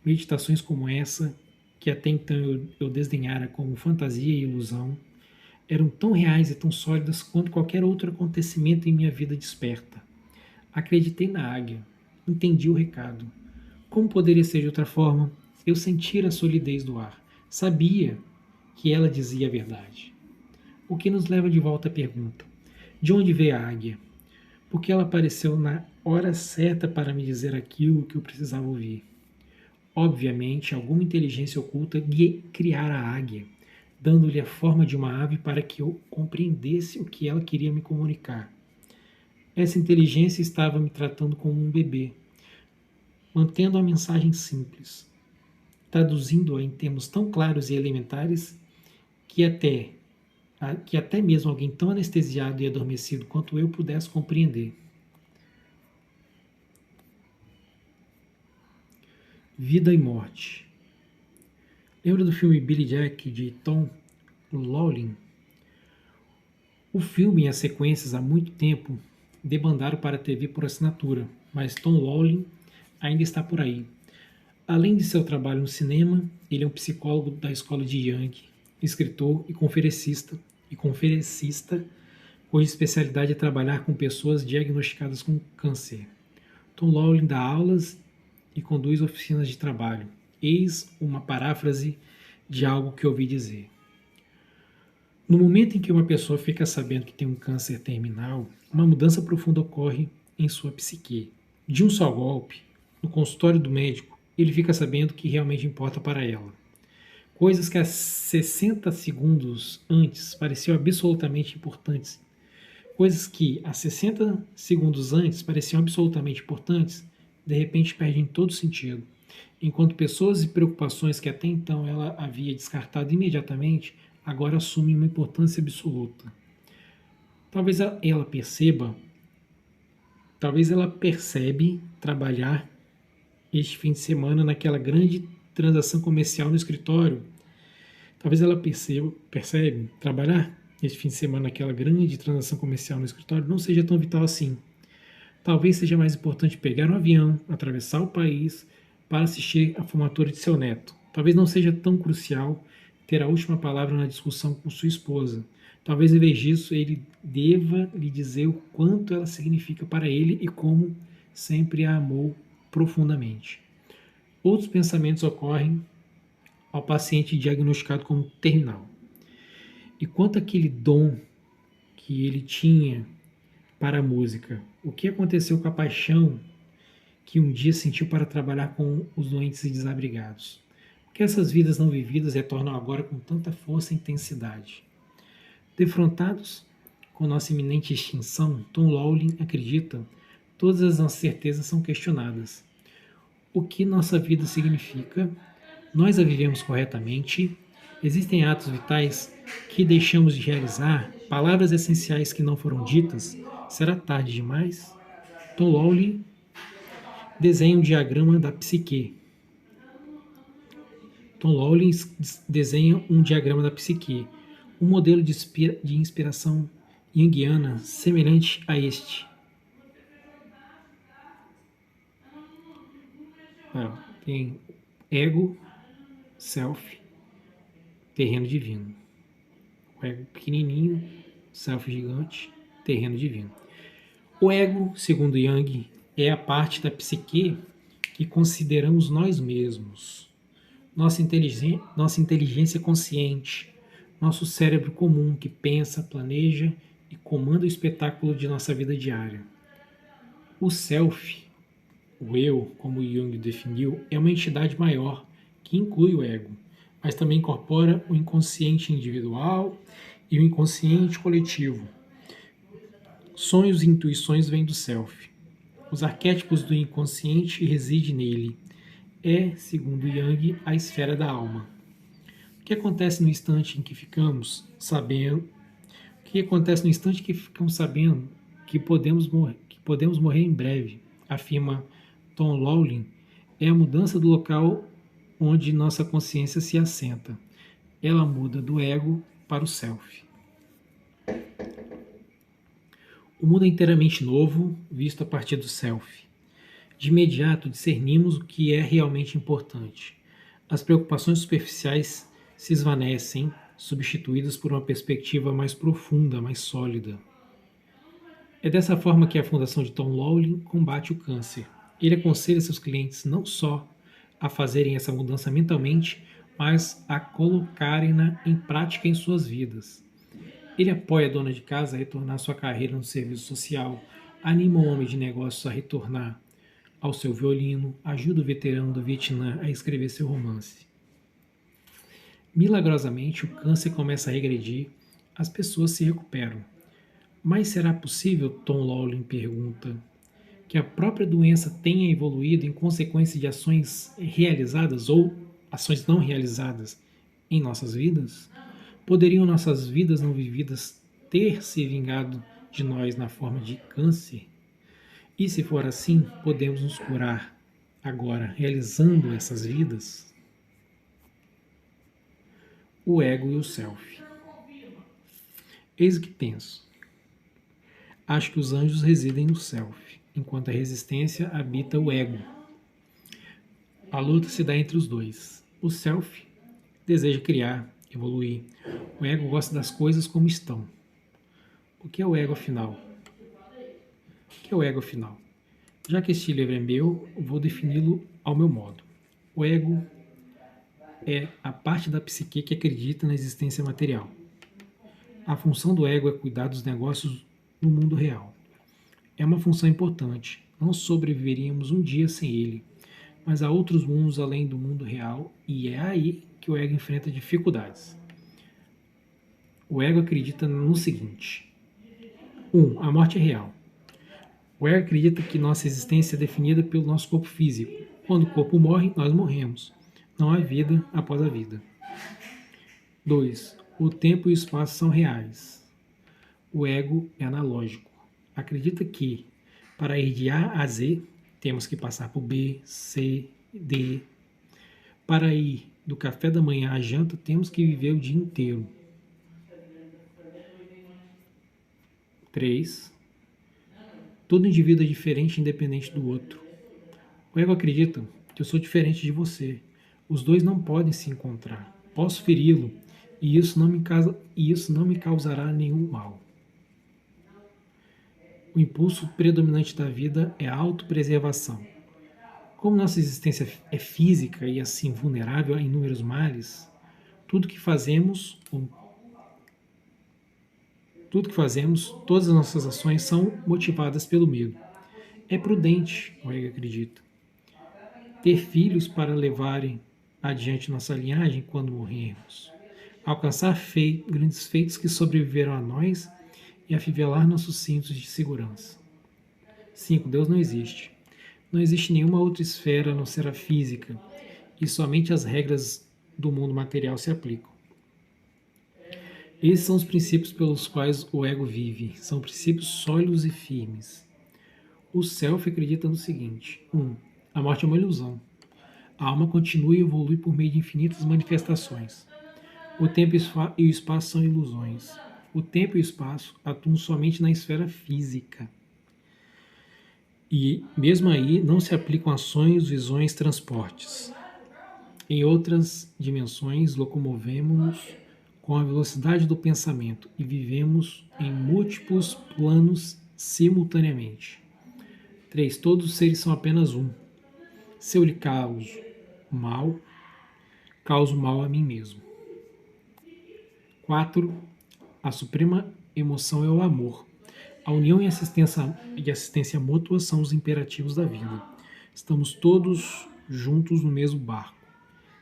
meditações como essa, que até então eu desdenhara como fantasia e ilusão, eram tão reais e tão sólidas quanto qualquer outro acontecimento em minha vida desperta. Acreditei na águia. Entendi o recado. Como poderia ser de outra forma? Eu sentia a solidez do ar. Sabia que ela dizia a verdade. O que nos leva de volta à pergunta: de onde veio a águia? Porque ela apareceu na hora certa para me dizer aquilo que eu precisava ouvir. Obviamente, alguma inteligência oculta criara a águia, dando-lhe a forma de uma ave para que eu compreendesse o que ela queria me comunicar. Essa inteligência estava me tratando como um bebê, mantendo a mensagem simples, traduzindo-a em termos tão claros e elementares que até mesmo alguém tão anestesiado e adormecido quanto eu pudesse compreender. Vida e morte. Lembra do filme Billy Jack, de Tom Lawley? O filme e as sequências há muito tempo debandaram para a TV por assinatura, mas Tom Lawley ainda está por aí. Além de seu trabalho no cinema, ele é um psicólogo da escola de Jung, escritor e conferencista, cuja especialidade é trabalhar com pessoas diagnosticadas com câncer. Tom Lawley dá aulas e conduz oficinas de trabalho. Eis uma paráfrase de algo que ouvi dizer. No momento em que uma pessoa fica sabendo que tem um câncer terminal, uma mudança profunda ocorre em sua psique. De um só golpe, no consultório do médico, ele fica sabendo o que realmente importa para ela. Coisas que há 60 segundos antes pareciam absolutamente importantes. Coisas que há 60 segundos antes pareciam absolutamente importantes, de repente perdem todo sentido. Enquanto pessoas e preocupações que até então ela havia descartado imediatamente, agora assumem uma importância absoluta. Talvez ela perceba, talvez ela percebe trabalhar este fim de semana naquela grande transação comercial no escritório. Talvez ela percebe trabalhar este fim de semana naquela grande transação comercial no escritório não seja tão vital assim. Talvez seja mais importante pegar um avião, atravessar o país para assistir à formatura de seu neto. Talvez não seja tão crucial ter a última palavra na discussão com sua esposa. Talvez, em vez disso, ele deva lhe dizer o quanto ela significa para ele e como sempre a amou profundamente. Outros pensamentos ocorrem ao paciente diagnosticado como terminal. E quanto àquele dom que ele tinha para a música, o que aconteceu com a paixão que um dia sentiu para trabalhar com os doentes e desabrigados? Porque essas vidas não vividas retornam agora com tanta força e intensidade. Defrontados com nossa iminente extinção, Tom Lawley acredita todas as nossas certezas são questionadas. O que nossa vida significa? Nós a vivemos corretamente? Existem atos vitais que deixamos de realizar? Palavras essenciais que não foram ditas? Será tarde demais? Tom Lawley desenha um diagrama da psique. Tom Lawley desenha um diagrama da psique, um modelo de inspiração junguiana semelhante a este. Tem ego, self, terreno divino. O ego pequenininho, self gigante, terreno divino. O ego, segundo Jung, é a parte da psique que consideramos nós mesmos. Nossa inteligência consciente, nosso cérebro comum que pensa, planeja e comanda o espetáculo de nossa vida diária. O self, o eu, como Jung definiu, é uma entidade maior que inclui o ego, mas também incorpora o inconsciente individual e o inconsciente coletivo. Sonhos e intuições vêm do self. Os arquétipos do inconsciente residem nele. É, segundo Jung, a esfera da alma. O que acontece no instante em que ficamos sabendo? O que acontece no instante que ficamos sabendo que podemos morrer em breve, afirma Tom Lawley, é a mudança do local onde nossa consciência se assenta. Ela muda do ego para o self. O mundo é inteiramente novo, visto a partir do self. De imediato discernimos o que é realmente importante. As preocupações superficiais se esvanecem, substituídas por uma perspectiva mais profunda, mais sólida. É dessa forma que a Fundação de Tom Lawley combate o câncer. Ele aconselha seus clientes não só a fazerem essa mudança mentalmente, mas a colocarem-na em prática em suas vidas. Ele apoia a dona de casa a retornar sua carreira no serviço social, anima o homem de negócios a retornar ao seu violino, ajuda o veterano do Vietnã a escrever seu romance. Milagrosamente, o câncer começa a regredir, as pessoas se recuperam. Mas será possível, Tom Lawley pergunta, que a própria doença tenha evoluído em consequência de ações realizadas ou ações não realizadas em nossas vidas? Poderiam nossas vidas não vividas ter se vingado de nós na forma de câncer? E se for assim, podemos nos curar agora realizando essas vidas? O ego e o self. Eis o que penso. Acho que os anjos residem no self, enquanto a resistência habita o ego. A luta se dá entre os dois. O self deseja criar, evoluir. O ego gosta das coisas como estão. O que é o ego afinal? O que é o ego afinal? Já que este livro é meu, vou defini-lo ao meu modo. O ego é a parte da psique que acredita na existência material. A função do ego é cuidar dos negócios no mundo real. É uma função importante. Não sobreviveríamos um dia sem ele. Mas há outros mundos além do mundo real e é aí que o ego enfrenta dificuldades. O ego acredita no seguinte: 1. A morte é real. O ego acredita que nossa existência é definida pelo nosso corpo físico. Quando o corpo morre, nós morremos. Não há vida após a vida. 2. O tempo e o espaço são reais. O ego é analógico. Acredita que, para ir de A a Z, temos que passar por B, C, D. Para ir do café da manhã à janta, temos que viver o dia inteiro. 3. Todo indivíduo é diferente, independente do outro. O ego acredita que eu sou diferente de você. Os dois não podem se encontrar. Posso feri-lo e isso não me causará nenhum mal. O impulso predominante da vida é a autopreservação. Como nossa existência é física e assim vulnerável a inúmeros males, tudo que fazemos, todas as nossas ações são motivadas pelo medo. É prudente, o ego acredita, ter filhos para levarem adiante nossa linhagem quando morrermos, alcançar grandes feitos que sobreviveram a nós e afivelar nossos cintos de segurança. 5. Deus não existe. Não existe nenhuma outra esfera a não ser a física, e somente as regras do mundo material se aplicam. Esses são os princípios pelos quais o ego vive. São princípios sólidos e firmes. O self acredita no seguinte: 1. A morte é uma ilusão. A alma continua e evolui por meio de infinitas manifestações. O tempo e o espaço são ilusões. O tempo e o espaço atuam somente na esfera física. E, mesmo aí, não se aplicam a sonhos, visões, transportes. Em outras dimensões, locomovemos-nos com a velocidade do pensamento e vivemos em múltiplos planos simultaneamente. 3. Todos os seres são apenas um. Se eu lhe causo mal a mim mesmo. 4. A suprema emoção é o amor. A união e assistência mútua são os imperativos da vida. Estamos todos juntos no mesmo barco.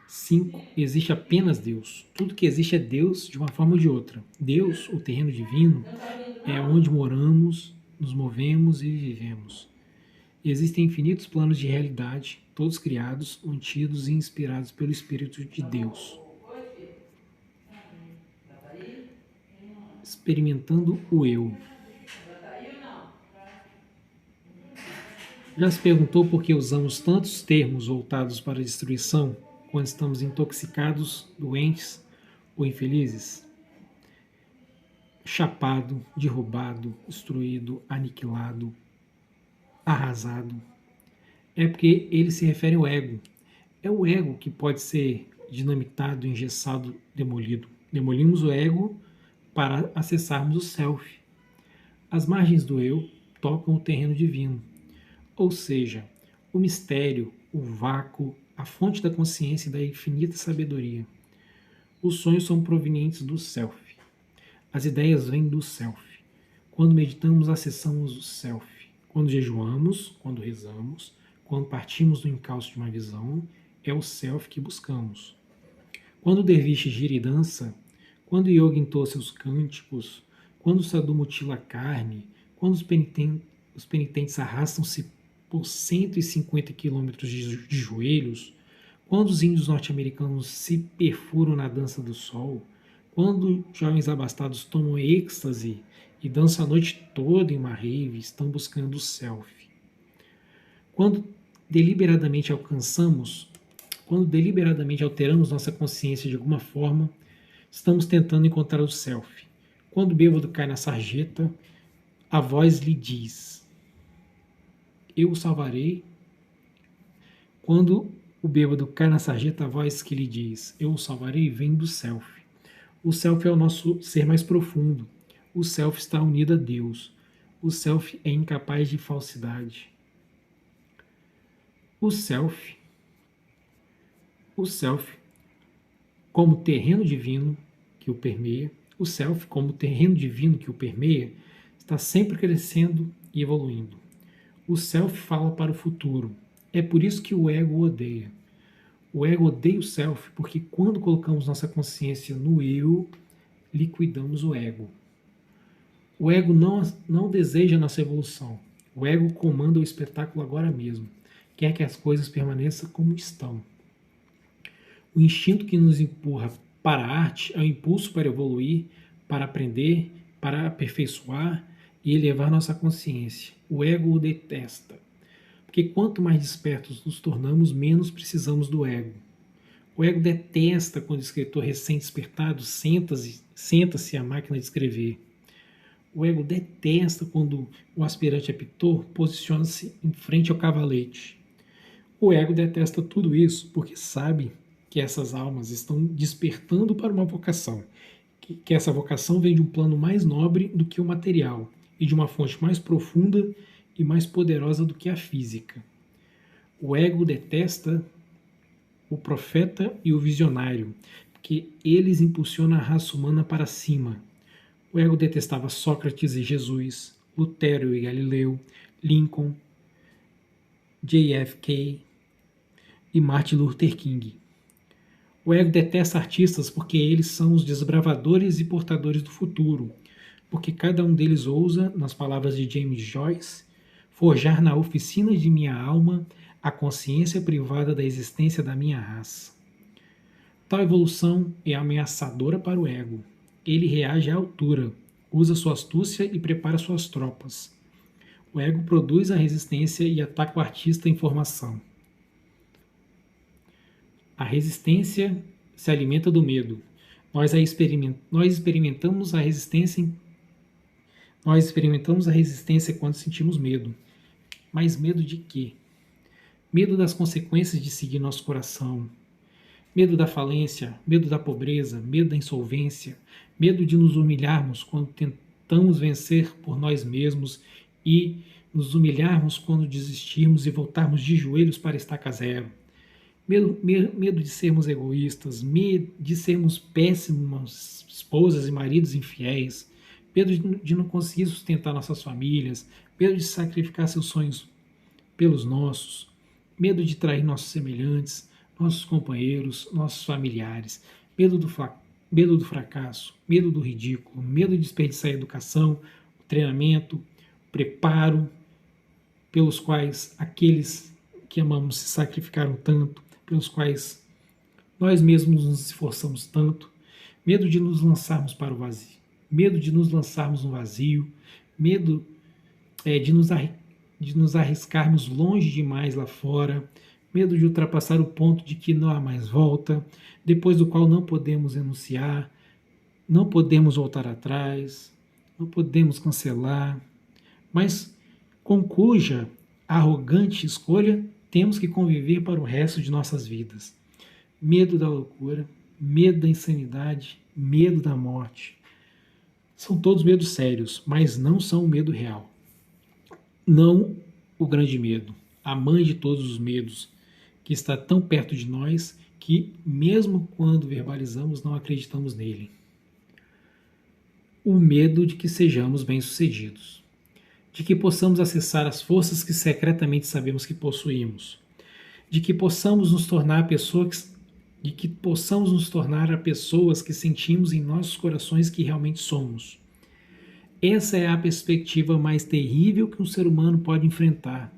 5. Existe apenas Deus. Tudo que existe é Deus de uma forma ou de outra. Deus, o terreno divino, é onde moramos, nos movemos e vivemos. Existem infinitos planos de realidade, todos criados, mantidos e inspirados pelo Espírito de Deus. Experimentando o eu. Já se perguntou por que usamos tantos termos voltados para a destruição quando estamos intoxicados, doentes ou infelizes? Chapado, derrubado, destruído, aniquilado, arrasado. É porque ele se refere ao ego. É o ego que pode ser dinamitado, engessado, demolido. Demolimos o ego para acessarmos o self. As margens do eu tocam o terreno divino, ou seja, o mistério, o vácuo, a fonte da consciência e da infinita sabedoria. Os sonhos são provenientes do self. As ideias vêm do self. Quando meditamos, acessamos o self. Quando jejuamos, quando rezamos, quando partimos do encalço de uma visão, é o self que buscamos. Quando o derviche gira e dança, quando o yoga entoa seus cânticos, quando o sadhu mutila a carne, quando os penitentes arrastam-se por 150 quilômetros de joelhos, quando os índios norte-americanos se perfuram na dança do sol, quando jovens abastados tomam êxtase e dançam a noite toda em uma rave, estão buscando o self. Quando deliberadamente alteramos nossa consciência de alguma forma, estamos tentando encontrar o self. Quando o bêbado cai na sarjeta, a voz lhe diz: eu o salvarei. Quando o bêbado cai na sarjeta, a voz que lhe diz: eu o salvarei, vem do self. O self é o nosso ser mais profundo. O self está unido a Deus. O self é incapaz de falsidade. O self, como terreno divino que o permeia, está sempre crescendo e evoluindo. O self fala para o futuro. É por isso que o ego o odeia. O ego odeia o self, porque quando colocamos nossa consciência no eu, liquidamos o ego. O ego não deseja nossa evolução. O ego comanda o espetáculo agora mesmo. Quer que as coisas permaneçam como estão. O instinto que nos empurra para a arte é o impulso para evoluir, para aprender, para aperfeiçoar e elevar nossa consciência. O ego o detesta. Porque quanto mais despertos nos tornamos, menos precisamos do ego. O ego detesta quando o escritor recém-despertado senta-se à máquina de escrever. O ego detesta quando o aspirante a pintor posiciona-se em frente ao cavalete. O ego detesta tudo isso porque sabe que essas almas estão despertando para uma vocação, que essa vocação vem de um plano mais nobre do que o material e de uma fonte mais profunda e mais poderosa do que a física. O ego detesta o profeta e o visionário, porque eles impulsionam a raça humana para cima. O ego detestava Sócrates e Jesus, Lutero e Galileu, Lincoln, JFK e Martin Luther King. O ego detesta artistas porque eles são os desbravadores e portadores do futuro, porque cada um deles ousa, nas palavras de James Joyce, forjar na oficina de minha alma a consciência privada da existência da minha raça. Tal evolução é ameaçadora para o ego. Ele reage à altura, usa sua astúcia e prepara suas tropas. O ego produz a resistência e ataca o artista em formação. A resistência se alimenta do medo. Nós experimentamos a resistência quando sentimos medo. Mas medo de quê? Medo das consequências de seguir nosso coração. Medo da falência, medo da pobreza, medo da insolvência, medo de nos humilharmos quando tentamos vencer por nós mesmos e nos humilharmos quando desistirmos e voltarmos de joelhos para estaca zero. Medo de sermos egoístas, medo de sermos péssimas esposas e maridos infiéis, medo de não conseguir sustentar nossas famílias, medo de sacrificar seus sonhos pelos nossos, medo de trair nossos semelhantes, nossos companheiros, nossos familiares, medo do fracasso, medo do ridículo, medo de desperdiçar a educação, o treinamento, o preparo pelos quais aqueles que amamos se sacrificaram tanto, pelos quais nós mesmos nos esforçamos tanto, medo de nos lançarmos para o vazio, medo de nos lançarmos no vazio, medo de nos arriscarmos longe demais lá fora, medo de ultrapassar o ponto de que não há mais volta, depois do qual não podemos renunciar, não podemos voltar atrás, não podemos cancelar, mas com cuja arrogante escolha temos que conviver para o resto de nossas vidas. Medo da loucura, medo da insanidade, medo da morte. São todos medos sérios, mas não são o medo real. Não o grande medo, a mãe de todos os medos, que está tão perto de nós que, mesmo quando verbalizamos, não acreditamos nele. O medo de que sejamos bem-sucedidos, de que possamos acessar as forças que secretamente sabemos que possuímos, de que possamos nos tornar a pessoas que sentimos em nossos corações que realmente somos. Essa é a perspectiva mais terrível que um ser humano pode enfrentar,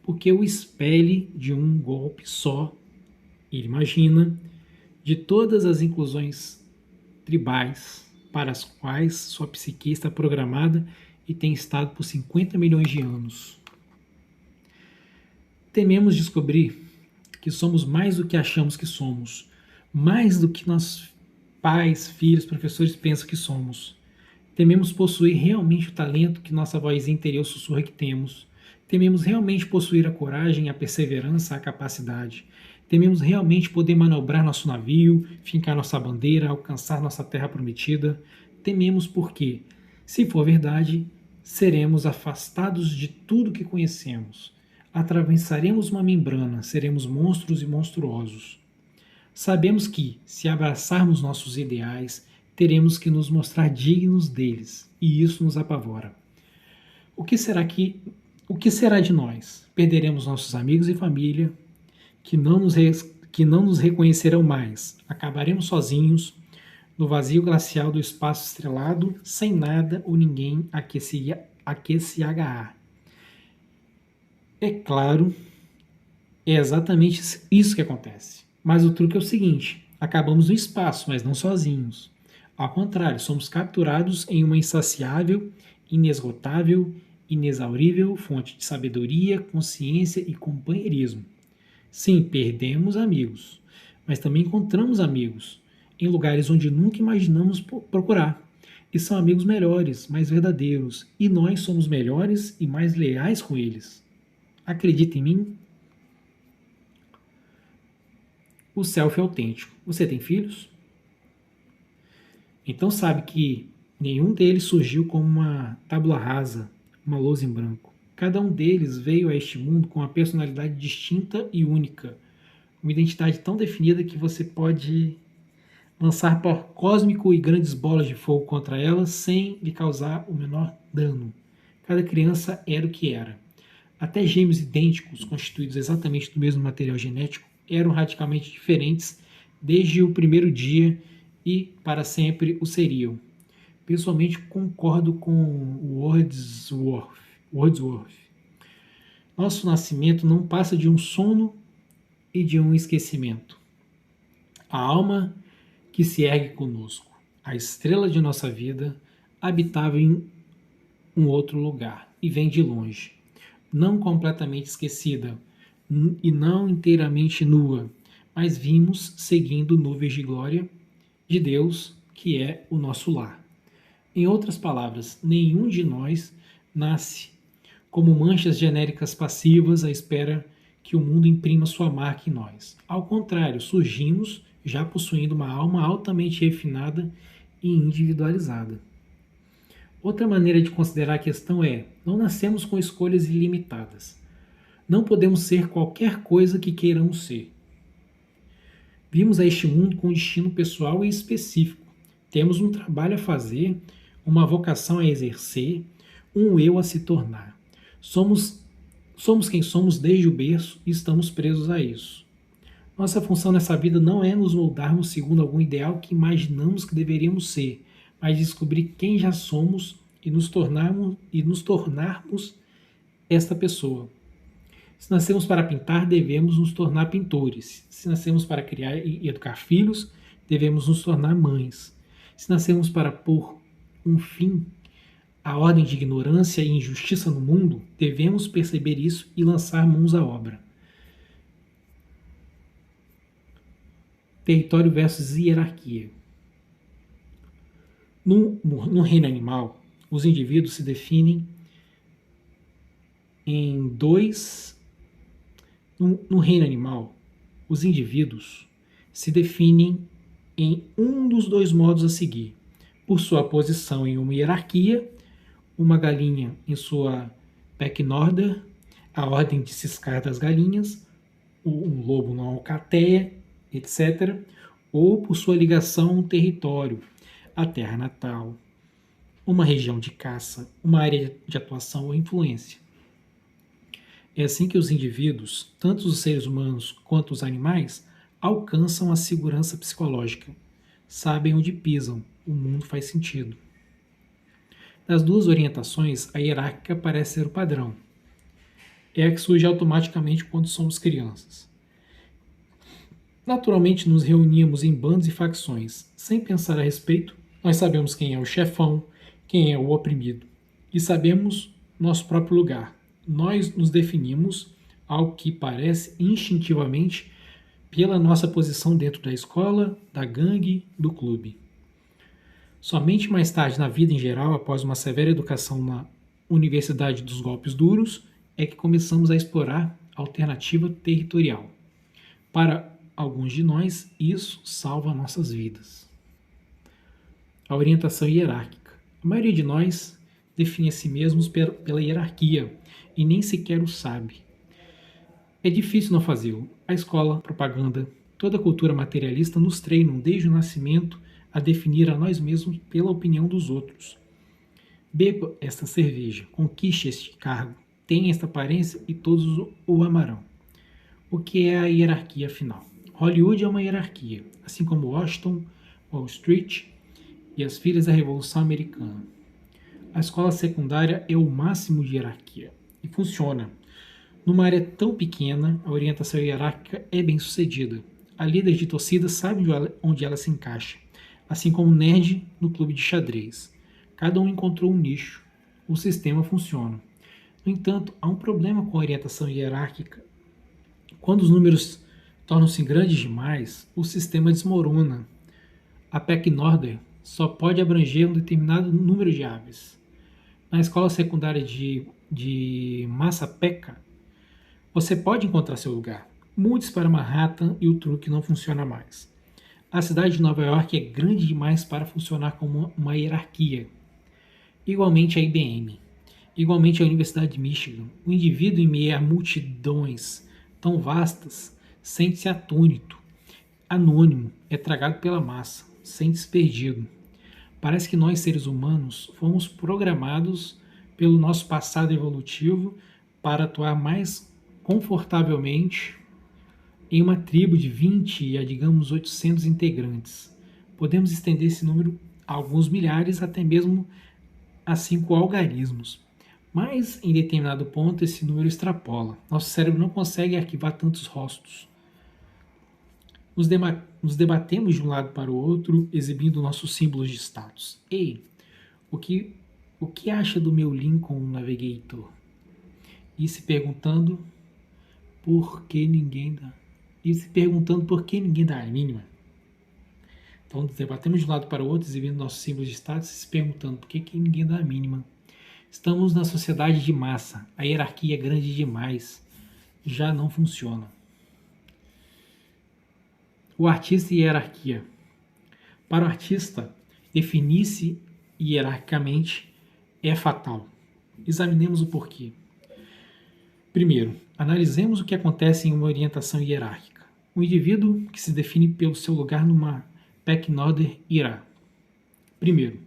porque o expele de um golpe só, ele imagina, de todas as inclusões tribais para as quais sua psique está programada e tem estado por 50 milhões de anos. Tememos descobrir que somos mais do que achamos que somos, mais do que nossos pais, filhos, professores pensam que somos. Tememos possuir realmente o talento que nossa vozinha interior sussurra que temos. Tememos realmente possuir a coragem, a perseverança, a capacidade. Tememos realmente poder manobrar nosso navio, fincar nossa bandeira, alcançar nossa terra prometida. Tememos porque, se for verdade, seremos afastados de tudo que conhecemos. Atravessaremos uma membrana, seremos monstros e monstruosos. Sabemos que, se abraçarmos nossos ideais, teremos que nos mostrar dignos deles, e isso nos apavora. O que será de nós? Perderemos nossos amigos e família, que que não nos reconhecerão mais. Acabaremos sozinhos, no vazio glacial do espaço estrelado, sem nada ou ninguém a que se agarrar. É claro, é exatamente isso que acontece. Mas o truque é o seguinte: acabamos no espaço, mas não sozinhos. Ao contrário, somos capturados em uma insaciável, inesgotável, inexaurível fonte de sabedoria, consciência e companheirismo. Sim, perdemos amigos, mas também encontramos amigos em lugares onde nunca imaginamos procurar. E são amigos melhores, mais verdadeiros, e nós somos melhores e mais leais com eles. Acredita em mim? O self autêntico. Você tem filhos? Então sabe que nenhum deles surgiu como uma tábua rasa, uma lousa em branco. Cada um deles veio a este mundo com uma personalidade distinta e única, uma identidade tão definida que você pode lançar pó cósmico e grandes bolas de fogo contra elas sem lhe causar o menor dano. Cada criança era o que era. Até gêmeos idênticos, constituídos exatamente do mesmo material genético, eram radicalmente diferentes desde o primeiro dia e para sempre o seriam. Pessoalmente concordo com Wordsworth. Nosso nascimento não passa de um sono e de um esquecimento. A alma que se ergue conosco, a estrela de nossa vida, habitava em um outro lugar e vem de longe, não completamente esquecida e não inteiramente nua, mas vimos seguindo nuvens de glória de Deus, que é o nosso lar. Em outras palavras, nenhum de nós nasce como manchas genéricas passivas à espera que o mundo imprima sua marca em nós. Ao contrário, surgimos já possuindo uma alma altamente refinada e individualizada. Outra maneira de considerar a questão é: não nascemos com escolhas ilimitadas. Não podemos ser qualquer coisa que queiramos ser. Vimos a este mundo com um destino pessoal e específico. Temos um trabalho a fazer, uma vocação a exercer, um eu a se tornar. Somos quem somos desde o berço e estamos presos a isso. Nossa função nessa vida não é nos moldarmos segundo algum ideal que imaginamos que deveríamos ser, mas descobrir quem já somos e nos tornarmos esta pessoa. Se nascemos para pintar, devemos nos tornar pintores. Se nascemos para criar e educar filhos, devemos nos tornar mães. Se nascemos para pôr um fim à ordem de ignorância e injustiça no mundo, devemos perceber isso e lançar mãos à obra. Território versus hierarquia. No reino animal, os indivíduos se definem em dois. No reino animal, os indivíduos se definem em um dos dois modos a seguir: por sua posição em uma hierarquia, uma galinha em sua pecnorder, a ordem de ciscar das galinhas, um lobo na alcateia, etc., ou por sua ligação a um território, a terra natal, uma região de caça, uma área de atuação ou influência. É assim que os indivíduos, tanto os seres humanos quanto os animais, alcançam a segurança psicológica. Sabem onde pisam, o mundo faz sentido. Das duas orientações, a hierárquica parece ser o padrão. É a que surge automaticamente quando somos crianças. Naturalmente nos reuníamos em bandos e facções. Sem pensar a respeito, nós sabemos quem é o chefão, quem é o oprimido. E sabemos nosso próprio lugar. Nós nos definimos, ao que parece instintivamente, pela nossa posição dentro da escola, da gangue, do clube. Somente mais tarde na vida em geral, após uma severa educação na Universidade dos Golpes Duros, é que começamos a explorar a alternativa territorial. Para alguns de nós, isso salva nossas vidas. A orientação hierárquica. A maioria de nós define a si mesmos pela hierarquia e nem sequer o sabe. É difícil não fazê-lo. A escola, a propaganda, toda a cultura materialista nos treinam desde o nascimento a definir a nós mesmos pela opinião dos outros. Beba esta cerveja, conquiste este cargo, tenha esta aparência e todos o amarão. O que é a hierarquia afinal? Hollywood é uma hierarquia, assim como Washington, Wall Street e as filhas da Revolução Americana. A escola secundária é o máximo de hierarquia e funciona. Numa área tão pequena, a orientação hierárquica é bem sucedida. A líder de torcida sabe onde ela se encaixa, assim como o nerd no clube de xadrez. Cada um encontrou um nicho. O sistema funciona. No entanto, há um problema com a orientação hierárquica. Quando os números tornam-se grandes demais, o sistema desmorona. A pecking order só pode abranger um determinado número de aves. Na escola secundária de Massapequa, você pode encontrar seu lugar. Mude-se para Manhattan e o truque não funciona mais. A cidade de Nova York é grande demais para funcionar como uma hierarquia. Igualmente a IBM. Igualmente a Universidade de Michigan. O indivíduo em meio a multidões tão vastas sente-se atônito, anônimo, é tragado pela massa, sente-se perdido. Parece que nós, seres humanos, fomos programados pelo nosso passado evolutivo para atuar mais confortavelmente em uma tribo de 20 a, digamos, 800 integrantes. Podemos estender esse número a alguns milhares, até mesmo a 5 algarismos. Mas, em determinado ponto, esse número extrapola. Nosso cérebro não consegue arquivar tantos rostos. Nos debatemos de um lado para o outro, exibindo nossos símbolos de status. Ei, o que acha do meu Lincoln Navigator? E se perguntando por que ninguém dá a mínima. Então, nos debatemos de um lado para o outro, exibindo nossos símbolos de status e se perguntando por que ninguém dá a mínima. Estamos na sociedade de massa. A hierarquia é grande demais. Já não funciona. O artista e hierarquia. Para o artista, definir-se hierarquicamente é fatal. Examinemos o porquê. Primeiro, analisemos o que acontece em uma orientação hierárquica. O indivíduo que se define pelo seu lugar numa pecking order irá. Primeiro,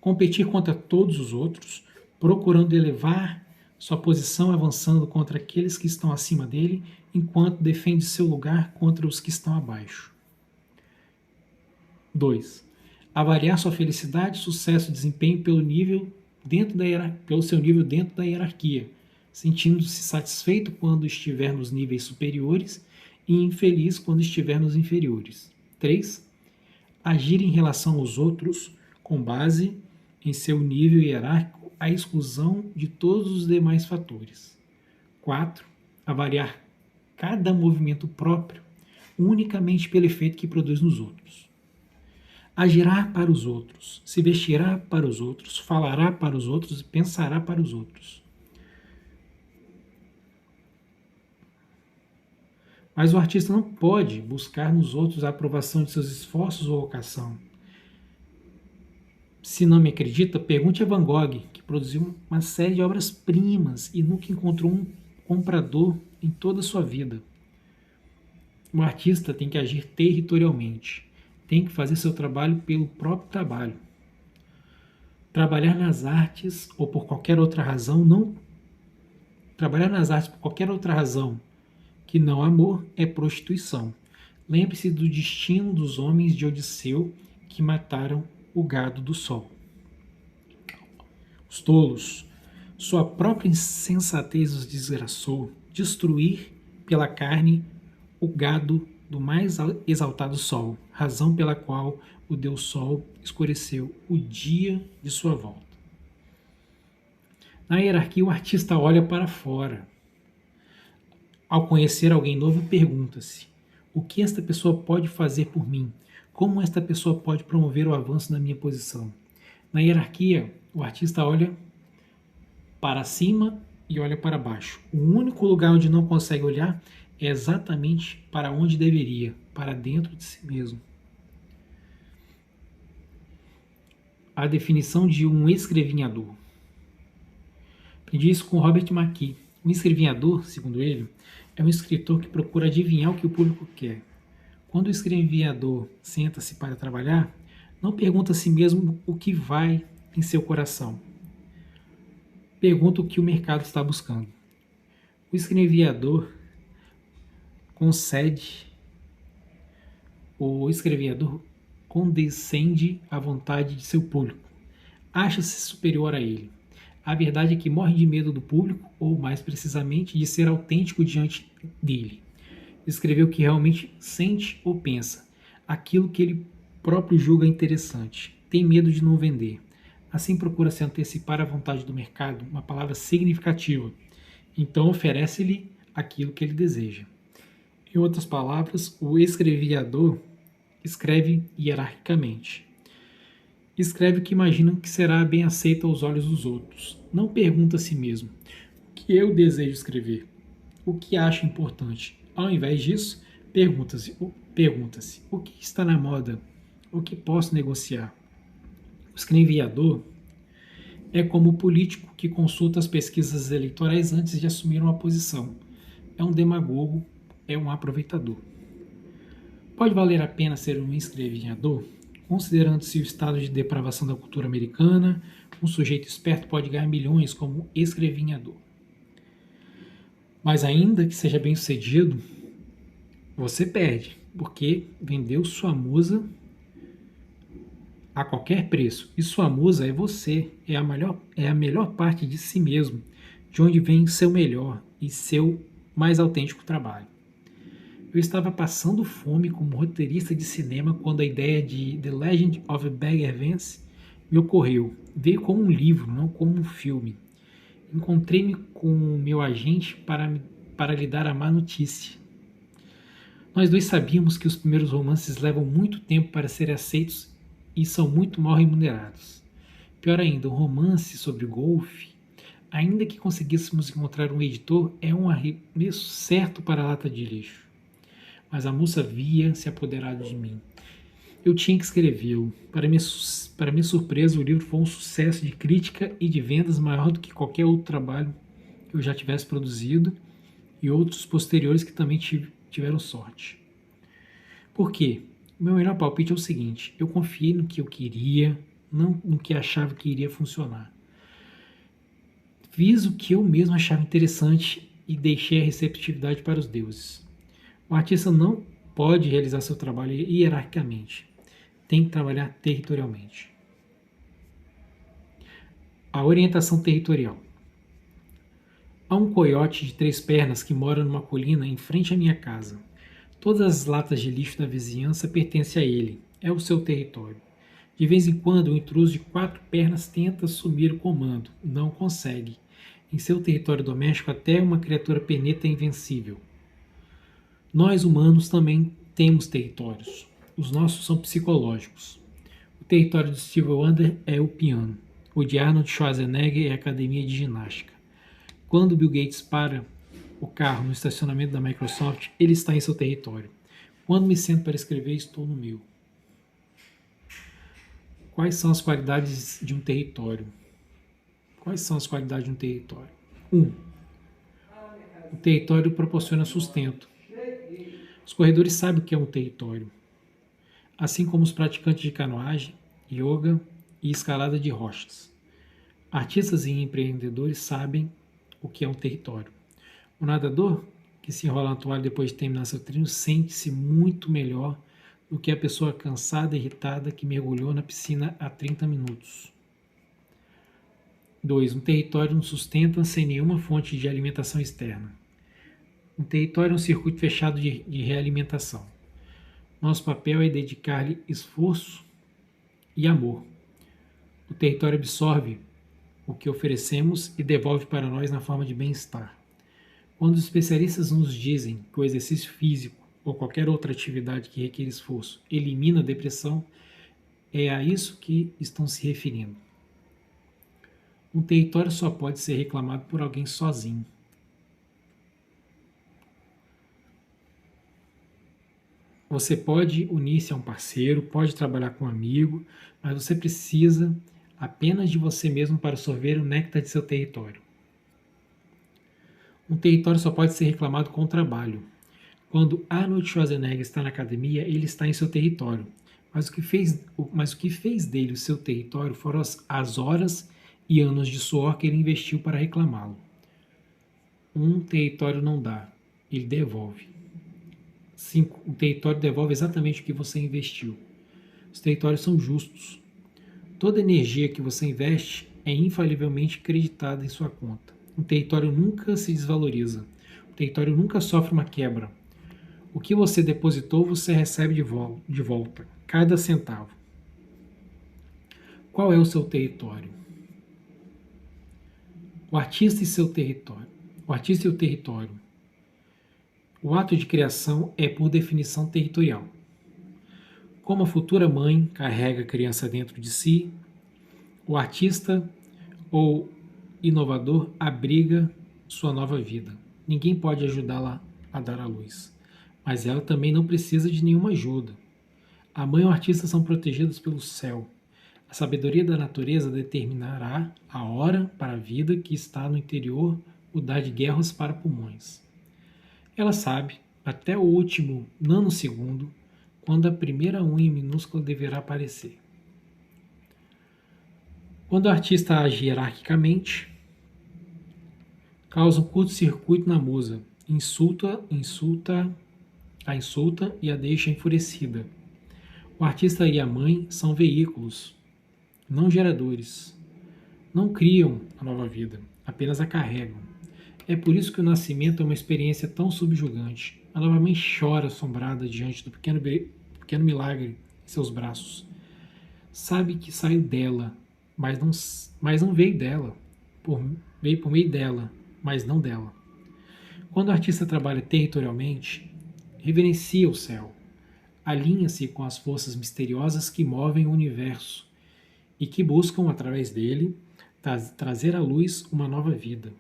competir contra todos os outros, procurando elevar sua posição avançando contra aqueles que estão acima dele, enquanto defende seu lugar contra os que estão abaixo. 2. Avaliar sua felicidade, sucesso e desempenho pelo seu nível dentro da hierarquia, sentindo-se satisfeito quando estiver nos níveis superiores e infeliz quando estiver nos inferiores. 3. Agir em relação aos outros com base em seu nível hierárquico à exclusão de todos os demais fatores. 4. Avaliar cada movimento próprio unicamente pelo efeito que produz nos outros. Agirá para os outros, se vestirá para os outros, falará para os outros e pensará para os outros. Mas o artista não pode buscar nos outros a aprovação de seus esforços ou vocação. Se não me acredita, pergunte a Van Gogh, que produziu uma série de obras-primas e nunca encontrou um comprador em toda a sua vida. O artista tem que agir territorialmente, tem que fazer seu trabalho pelo próprio trabalho. Trabalhar nas artes ou por qualquer outra razão que não amor é prostituição. Lembre-se do destino dos homens de Odisseu que mataram o gado do sol. Os tolos, sua própria insensatez os desgraçou, destruir pela carne o gado do mais exaltado sol, razão pela qual o Deus Sol escureceu o dia de sua volta. Na hierarquia, o artista olha para fora. Ao conhecer alguém novo, pergunta-se: o que esta pessoa pode fazer por mim? Como esta pessoa pode promover o avanço na minha posição? Na hierarquia, o artista olha para cima e olha para baixo. O único lugar onde não consegue olhar é exatamente para onde deveria, para dentro de si mesmo. A definição de um escrevinhador. Aprendi isso com Robert McKee. Um escrevinhador, segundo ele, é um escritor que procura adivinhar o que o público quer. Quando o escrevinhador senta-se para trabalhar, não pergunta a si mesmo o que vai em seu coração. Pergunta o que o mercado está buscando. O escrevinhador concede O escreviador condescende à vontade de seu público. Acha-se superior a ele. A verdade é que morre de medo do público, ou mais precisamente, de ser autêntico diante dele. Escrever o que realmente sente ou pensa, aquilo que ele próprio julga interessante. Tem medo de não vender. Assim procura se antecipar à vontade do mercado, uma palavra significativa. Então oferece-lhe aquilo que ele deseja. Em outras palavras, o escreviador escreve hierarquicamente. Escreve o que imagina que será bem aceito aos olhos dos outros. Não pergunta a si mesmo o que eu desejo escrever, o que acho importante. Ao invés disso, pergunta-se o que está na moda, o que posso negociar. O escreviador é como o político que consulta as pesquisas eleitorais antes de assumir uma posição. É um demagogo, é um aproveitador. Pode valer a pena ser um escrevinhador? Considerando-se o estado de depravação da cultura americana, um sujeito esperto pode ganhar milhões como escrevinhador. Mas ainda que seja bem sucedido, você perde, porque vendeu sua musa a qualquer preço. E sua musa é você, é a melhor parte de si mesmo, de onde vem seu melhor e seu mais autêntico trabalho. Eu estava passando fome como roteirista de cinema quando a ideia de The Legend of Bagger Vance me ocorreu. Veio como um livro, não como um filme. Encontrei-me com o meu agente para lhe dar a má notícia. Nós dois sabíamos que os primeiros romances levam muito tempo para serem aceitos e são muito mal remunerados. Pior ainda, um romance sobre golfe, ainda que conseguíssemos encontrar um editor, é um arremesso certo para a lata de lixo. Mas a moça havia se apoderado de mim. Eu tinha que escrevê-lo. Para minha surpresa, o livro foi um sucesso de crítica e de vendas maior do que qualquer outro trabalho que eu já tivesse produzido e outros posteriores que também tiveram sorte. Por quê? O meu melhor palpite é o seguinte: eu confiei no que eu queria, não no que achava que iria funcionar. Fiz o que eu mesmo achava interessante e deixei a receptividade para os deuses. O artista não pode realizar seu trabalho hierarquicamente. Tem que trabalhar territorialmente. A orientação territorial. Há um coiote de 3 pernas que mora numa colina em frente à minha casa. Todas as latas de lixo da vizinhança pertencem a ele. É o seu território. De vez em quando, um intruso de 4 pernas tenta assumir o comando. Não consegue. Em seu território doméstico, até uma criatura peneta é invencível. Nós, humanos, também temos territórios. Os nossos são psicológicos. O território de Steve Wonder é o piano. O de Arnold Schwarzenegger é a academia de ginástica. Quando Bill Gates para o carro no estacionamento da Microsoft, ele está em seu território. Quando me sento para escrever, estou no meu. Quais são as qualidades de um território? Quais são as qualidades de um território? 1. O território proporciona sustento. Os corredores sabem o que é um território, assim como os praticantes de canoagem, yoga e escalada de rochas. Artistas e empreendedores sabem o que é um território. O nadador que se enrola na toalha depois de terminar seu treino sente-se muito melhor do que a pessoa cansada e irritada que mergulhou na piscina há 30 minutos. 2. Um território não sustenta sem nenhuma fonte de alimentação externa. Um território é um circuito fechado de realimentação. Nosso papel é dedicar-lhe esforço e amor. O território absorve o que oferecemos e devolve para nós na forma de bem-estar. Quando os especialistas nos dizem que o exercício físico ou qualquer outra atividade que requer esforço elimina a depressão, é a isso que estão se referindo. Um território só pode ser reclamado por alguém sozinho. Você pode unir-se a um parceiro, pode trabalhar com um amigo, mas você precisa apenas de você mesmo para sorver o néctar de seu território. Um território só pode ser reclamado com o trabalho. Quando Arnold Schwarzenegger está na academia, ele está em seu território. Mas o que fez dele o seu território foram as horas e anos de suor que ele investiu para reclamá-lo. Um território não dá, ele devolve. 5. O território devolve exatamente o que você investiu. Os territórios são justos. Toda energia que você investe é infalivelmente creditada em sua conta. Um território nunca se desvaloriza. O território nunca sofre uma quebra. O que você depositou, você recebe de volta. Cada centavo. Qual é o seu território? O artista e seu território. O artista e o território. O ato de criação é, por definição, territorial. Como a futura mãe carrega a criança dentro de si, o artista ou inovador abriga sua nova vida. Ninguém pode ajudá-la a dar à luz, mas ela também não precisa de nenhuma ajuda. A mãe e o artista são protegidos pelo céu. A sabedoria da natureza determinará a hora para a vida que está no interior, o dar de guerras para pulmões. Ela sabe, até o último nanosegundo, quando a primeira unha minúscula deverá aparecer. Quando o artista age hierarquicamente, causa um curto-circuito na musa, insulta e a deixa enfurecida. O artista e a mãe são veículos, não geradores. Não criam a nova vida, apenas a carregam. É por isso que o nascimento é uma experiência tão subjugante. A nova mãe chora assombrada diante do pequeno milagre em seus braços. Sabe que saiu dela, mas não veio dela. Veio por meio dela, mas não dela. Quando o artista trabalha territorialmente, reverencia o céu, alinha-se com as forças misteriosas que movem o universo e que buscam, através dele, trazer à luz uma nova vida.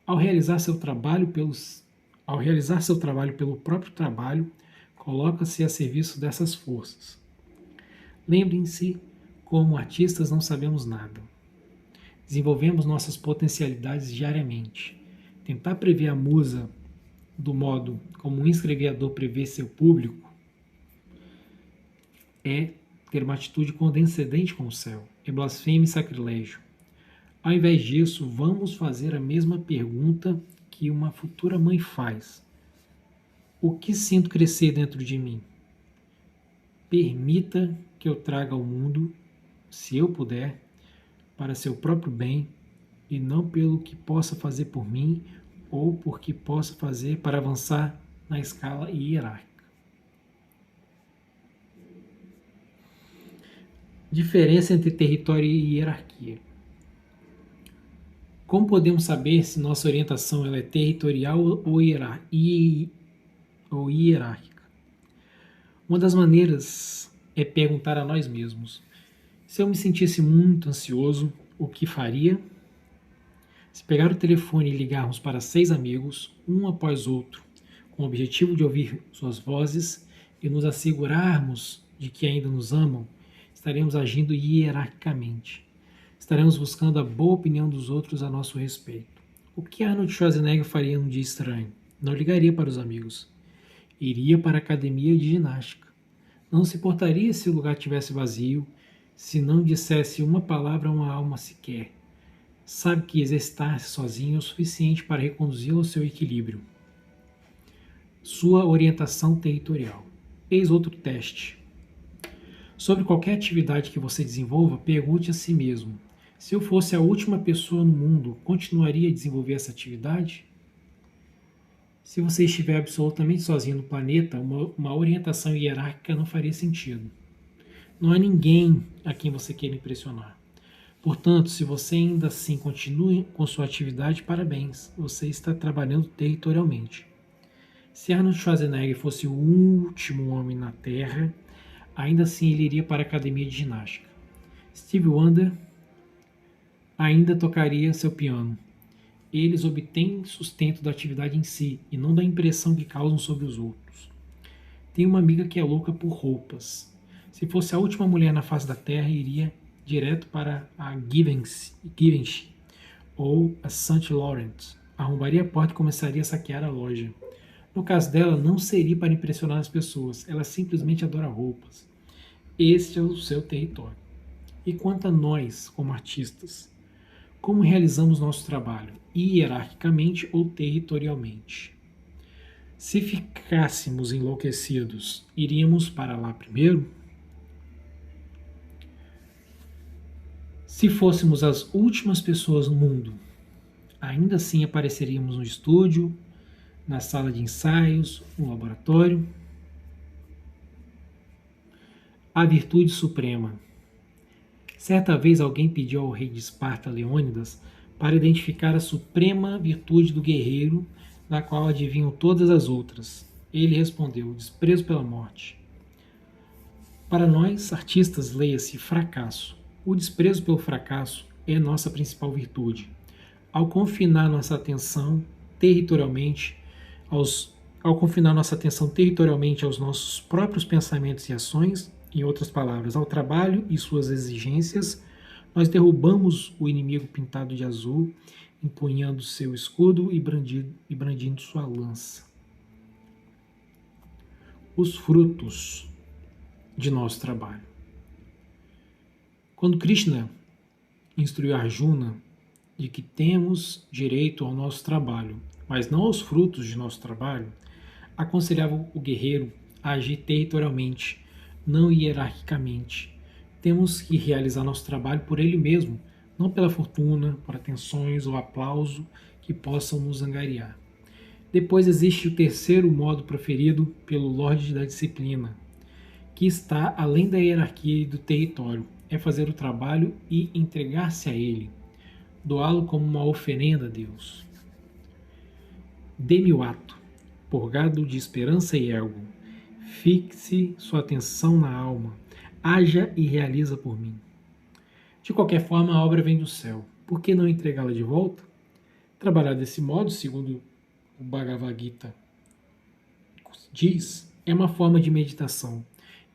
Ao realizar seu trabalho pelo próprio trabalho, coloca-se a serviço dessas forças. Lembrem-se, como artistas não sabemos nada. Desenvolvemos nossas potencialidades diariamente. Tentar prever a musa do modo como um escrevedor prevê seu público é ter uma atitude condescendente com o céu, é blasfêmia e sacrilégio. Ao invés disso, vamos fazer a mesma pergunta que uma futura mãe faz. O que sinto crescer dentro de mim? Permita que eu traga ao mundo, se eu puder, para seu próprio bem e não pelo que possa fazer por mim ou por que possa fazer para avançar na escala hierárquica. Diferença entre território e hierarquia. Como podemos saber se nossa orientação ela é territorial ou hierárquica? Uma das maneiras é perguntar a nós mesmos: se eu me sentisse muito ansioso, o que faria? Se pegar o telefone e ligarmos para 6 amigos, um após outro, com o objetivo de ouvir suas vozes e nos assegurarmos de que ainda nos amam, estaremos agindo hierarquicamente. Estaremos buscando a boa opinião dos outros a nosso respeito. O que Arnold Schwarzenegger faria num dia estranho? Não ligaria para os amigos. Iria para a academia de ginástica. Não se importaria se o lugar estivesse vazio, se não dissesse uma palavra a uma alma sequer. Sabe que exercitar-se sozinho é o suficiente para reconduzi-lo ao seu equilíbrio. Sua orientação territorial. Eis outro teste. Sobre qualquer atividade que você desenvolva, pergunte a si mesmo: se eu fosse a última pessoa no mundo, continuaria a desenvolver essa atividade? Se você estiver absolutamente sozinho no planeta, uma orientação hierárquica não faria sentido. Não há ninguém a quem você queira impressionar. Portanto, se você ainda assim continua com sua atividade, parabéns, você está trabalhando territorialmente. Se Arnold Schwarzenegger fosse o último homem na Terra, ainda assim ele iria para a academia de ginástica. Stevie Wonder ainda tocaria seu piano. Eles obtêm sustento da atividade em si e não da impressão que causam sobre os outros. Tenho uma amiga que é louca por roupas. Se fosse a última mulher na face da Terra, iria direto para a Givenchy ou a Saint Laurent. Arrombaria a porta e começaria a saquear a loja. No caso dela, não seria para impressionar as pessoas, ela simplesmente adora roupas. Este é o seu território. E quanto a nós, como artistas, como realizamos nosso trabalho, hierarquicamente ou territorialmente? Se ficássemos enlouquecidos, iríamos para lá primeiro? Se fôssemos as últimas pessoas no mundo, ainda assim apareceríamos no estúdio, na sala de ensaios, no laboratório? A virtude suprema. Certa vez alguém pediu ao rei de Esparta, Leônidas, para identificar a suprema virtude do guerreiro, da qual adivinham todas as outras. Ele respondeu: desprezo pela morte. Para nós, artistas, leia-se fracasso. O desprezo pelo fracasso é nossa principal virtude. Ao confinar nossa atenção territorialmente aos nossos próprios pensamentos e ações, em outras palavras, ao trabalho e suas exigências, nós derrubamos o inimigo pintado de azul, empunhando seu escudo e brandindo sua lança. Os frutos de nosso trabalho. Quando Krishna instruiu Arjuna de que temos direito ao nosso trabalho, mas não aos frutos de nosso trabalho, aconselhava o guerreiro a agir territorialmente, não hierarquicamente. Temos que realizar nosso trabalho por ele mesmo, não pela fortuna, por atenções ou aplauso que possam nos angariar. Depois existe o terceiro modo proferido pelo Lorde da Disciplina, que está além da hierarquia e do território. É fazer o trabalho e entregar-se a ele, doá-lo como uma oferenda a Deus. Dê-me o ato, purgado de esperança e ego. Fixe sua atenção na alma, haja e realiza por mim. De qualquer forma, a obra vem do céu. Por que não entregá-la de volta? Trabalhar desse modo, segundo o Bhagavad Gita diz, é uma forma de meditação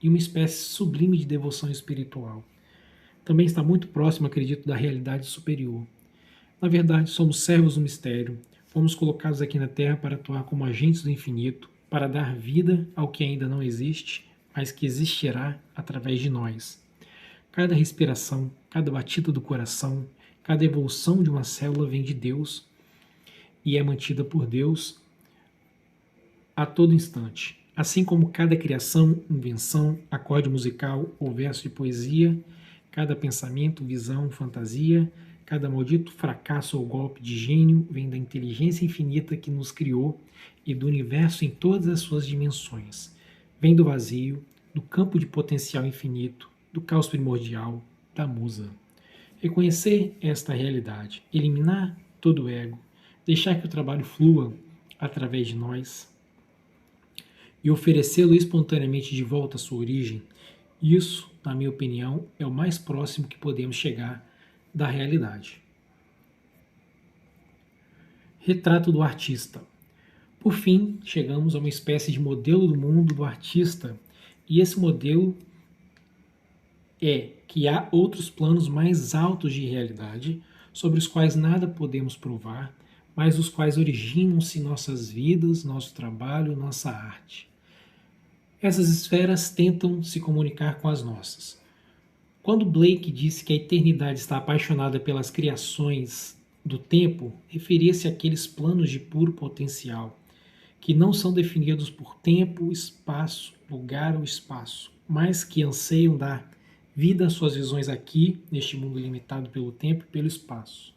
e uma espécie sublime de devoção espiritual. Também está muito próximo, acredito, da realidade superior. Na verdade, somos servos do mistério, fomos colocados aqui na Terra para atuar como agentes do infinito, para dar vida ao que ainda não existe, mas que existirá através de nós. Cada respiração, cada batida do coração, cada evolução de uma célula vem de Deus e é mantida por Deus a todo instante. Assim como cada criação, invenção, acorde musical ou verso de poesia, cada pensamento, visão, fantasia, cada maldito fracasso ou golpe de gênio vem da inteligência infinita que nos criou e do universo em todas as suas dimensões. Vem do vazio, do campo de potencial infinito, do caos primordial, da musa. Reconhecer esta realidade, eliminar todo o ego, deixar que o trabalho flua através de nós e oferecê-lo espontaneamente de volta à sua origem, isso, na minha opinião, é o mais próximo que podemos chegar da realidade. Retrato do artista. Por fim, chegamos a uma espécie de modelo do mundo do artista, e esse modelo é que há outros planos mais altos de realidade, sobre os quais nada podemos provar, mas os quais originam-se nossas vidas, nosso trabalho, nossa arte. Essas esferas tentam se comunicar com as nossas. Quando Blake disse que a eternidade está apaixonada pelas criações do tempo, referia-se àqueles planos de puro potencial, que não são definidos por tempo, espaço, lugar ou espaço, mas que anseiam dar vida às suas visões aqui, neste mundo limitado pelo tempo e pelo espaço.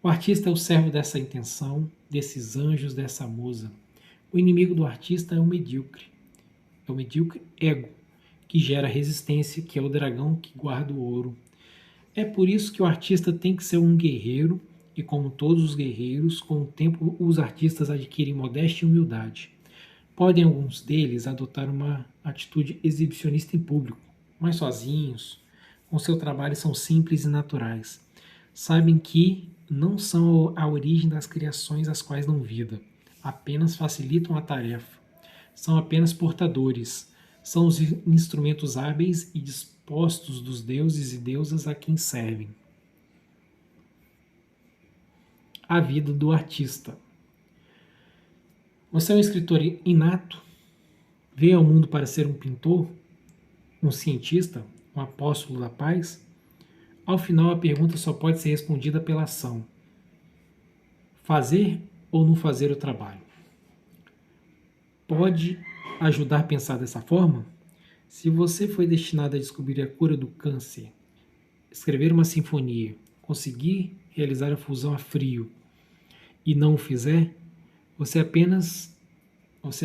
O artista é o servo dessa intenção, desses anjos, dessa musa. O inimigo do artista é o medíocre. É o medíocre ego, que gera resistência, que é o dragão que guarda o ouro. É por isso que o artista tem que ser um guerreiro, e como todos os guerreiros, com o tempo os artistas adquirem modéstia e humildade. Podem alguns deles adotar uma atitude exibicionista em público, mas sozinhos, com seu trabalho são simples e naturais. Sabem que não são a origem das criações às quais dão vida, apenas facilitam a tarefa. São apenas portadores, são os instrumentos hábeis e dispostos dos deuses e deusas a quem servem. A vida do artista. Você é um escritor inato? Veio ao mundo para ser um pintor? Um cientista? Um apóstolo da paz? Ao final, a pergunta só pode ser respondida pela ação. Fazer ou não fazer o trabalho? pode ajudar a pensar dessa forma? Se você foi destinado a descobrir a cura do câncer, escrever uma sinfonia, conseguir realizar a fusão a frio e não o fizer, você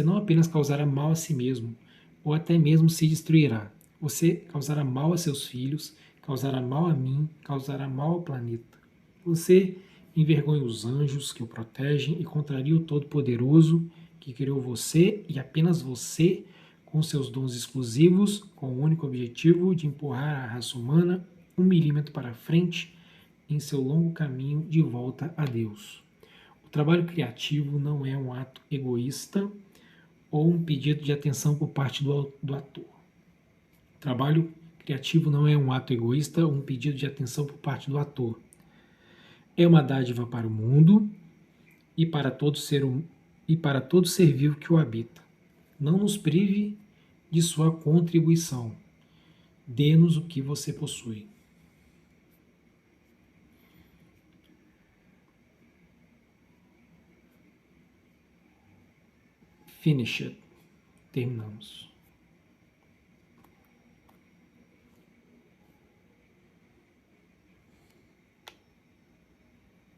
não apenas causará mal a si mesmo, ou até mesmo se destruirá. Você causará mal a seus filhos, causará mal a mim, causará mal ao planeta. Você envergonha os anjos que o protegem e contraria o Todo-Poderoso que criou você e apenas você com seus dons exclusivos, com o único objetivo de empurrar a raça humana 1 milímetro para frente em seu longo caminho de volta a Deus. O trabalho criativo não é um ato egoísta ou um pedido de atenção por parte do ator. O trabalho criativo não é um ato egoísta ou um pedido de atenção por parte do ator. É uma dádiva para o mundo e para todo ser vivo que o habita. Não nos prive de sua contribuição. Dê-nos o que você possui. Finish it. Terminamos.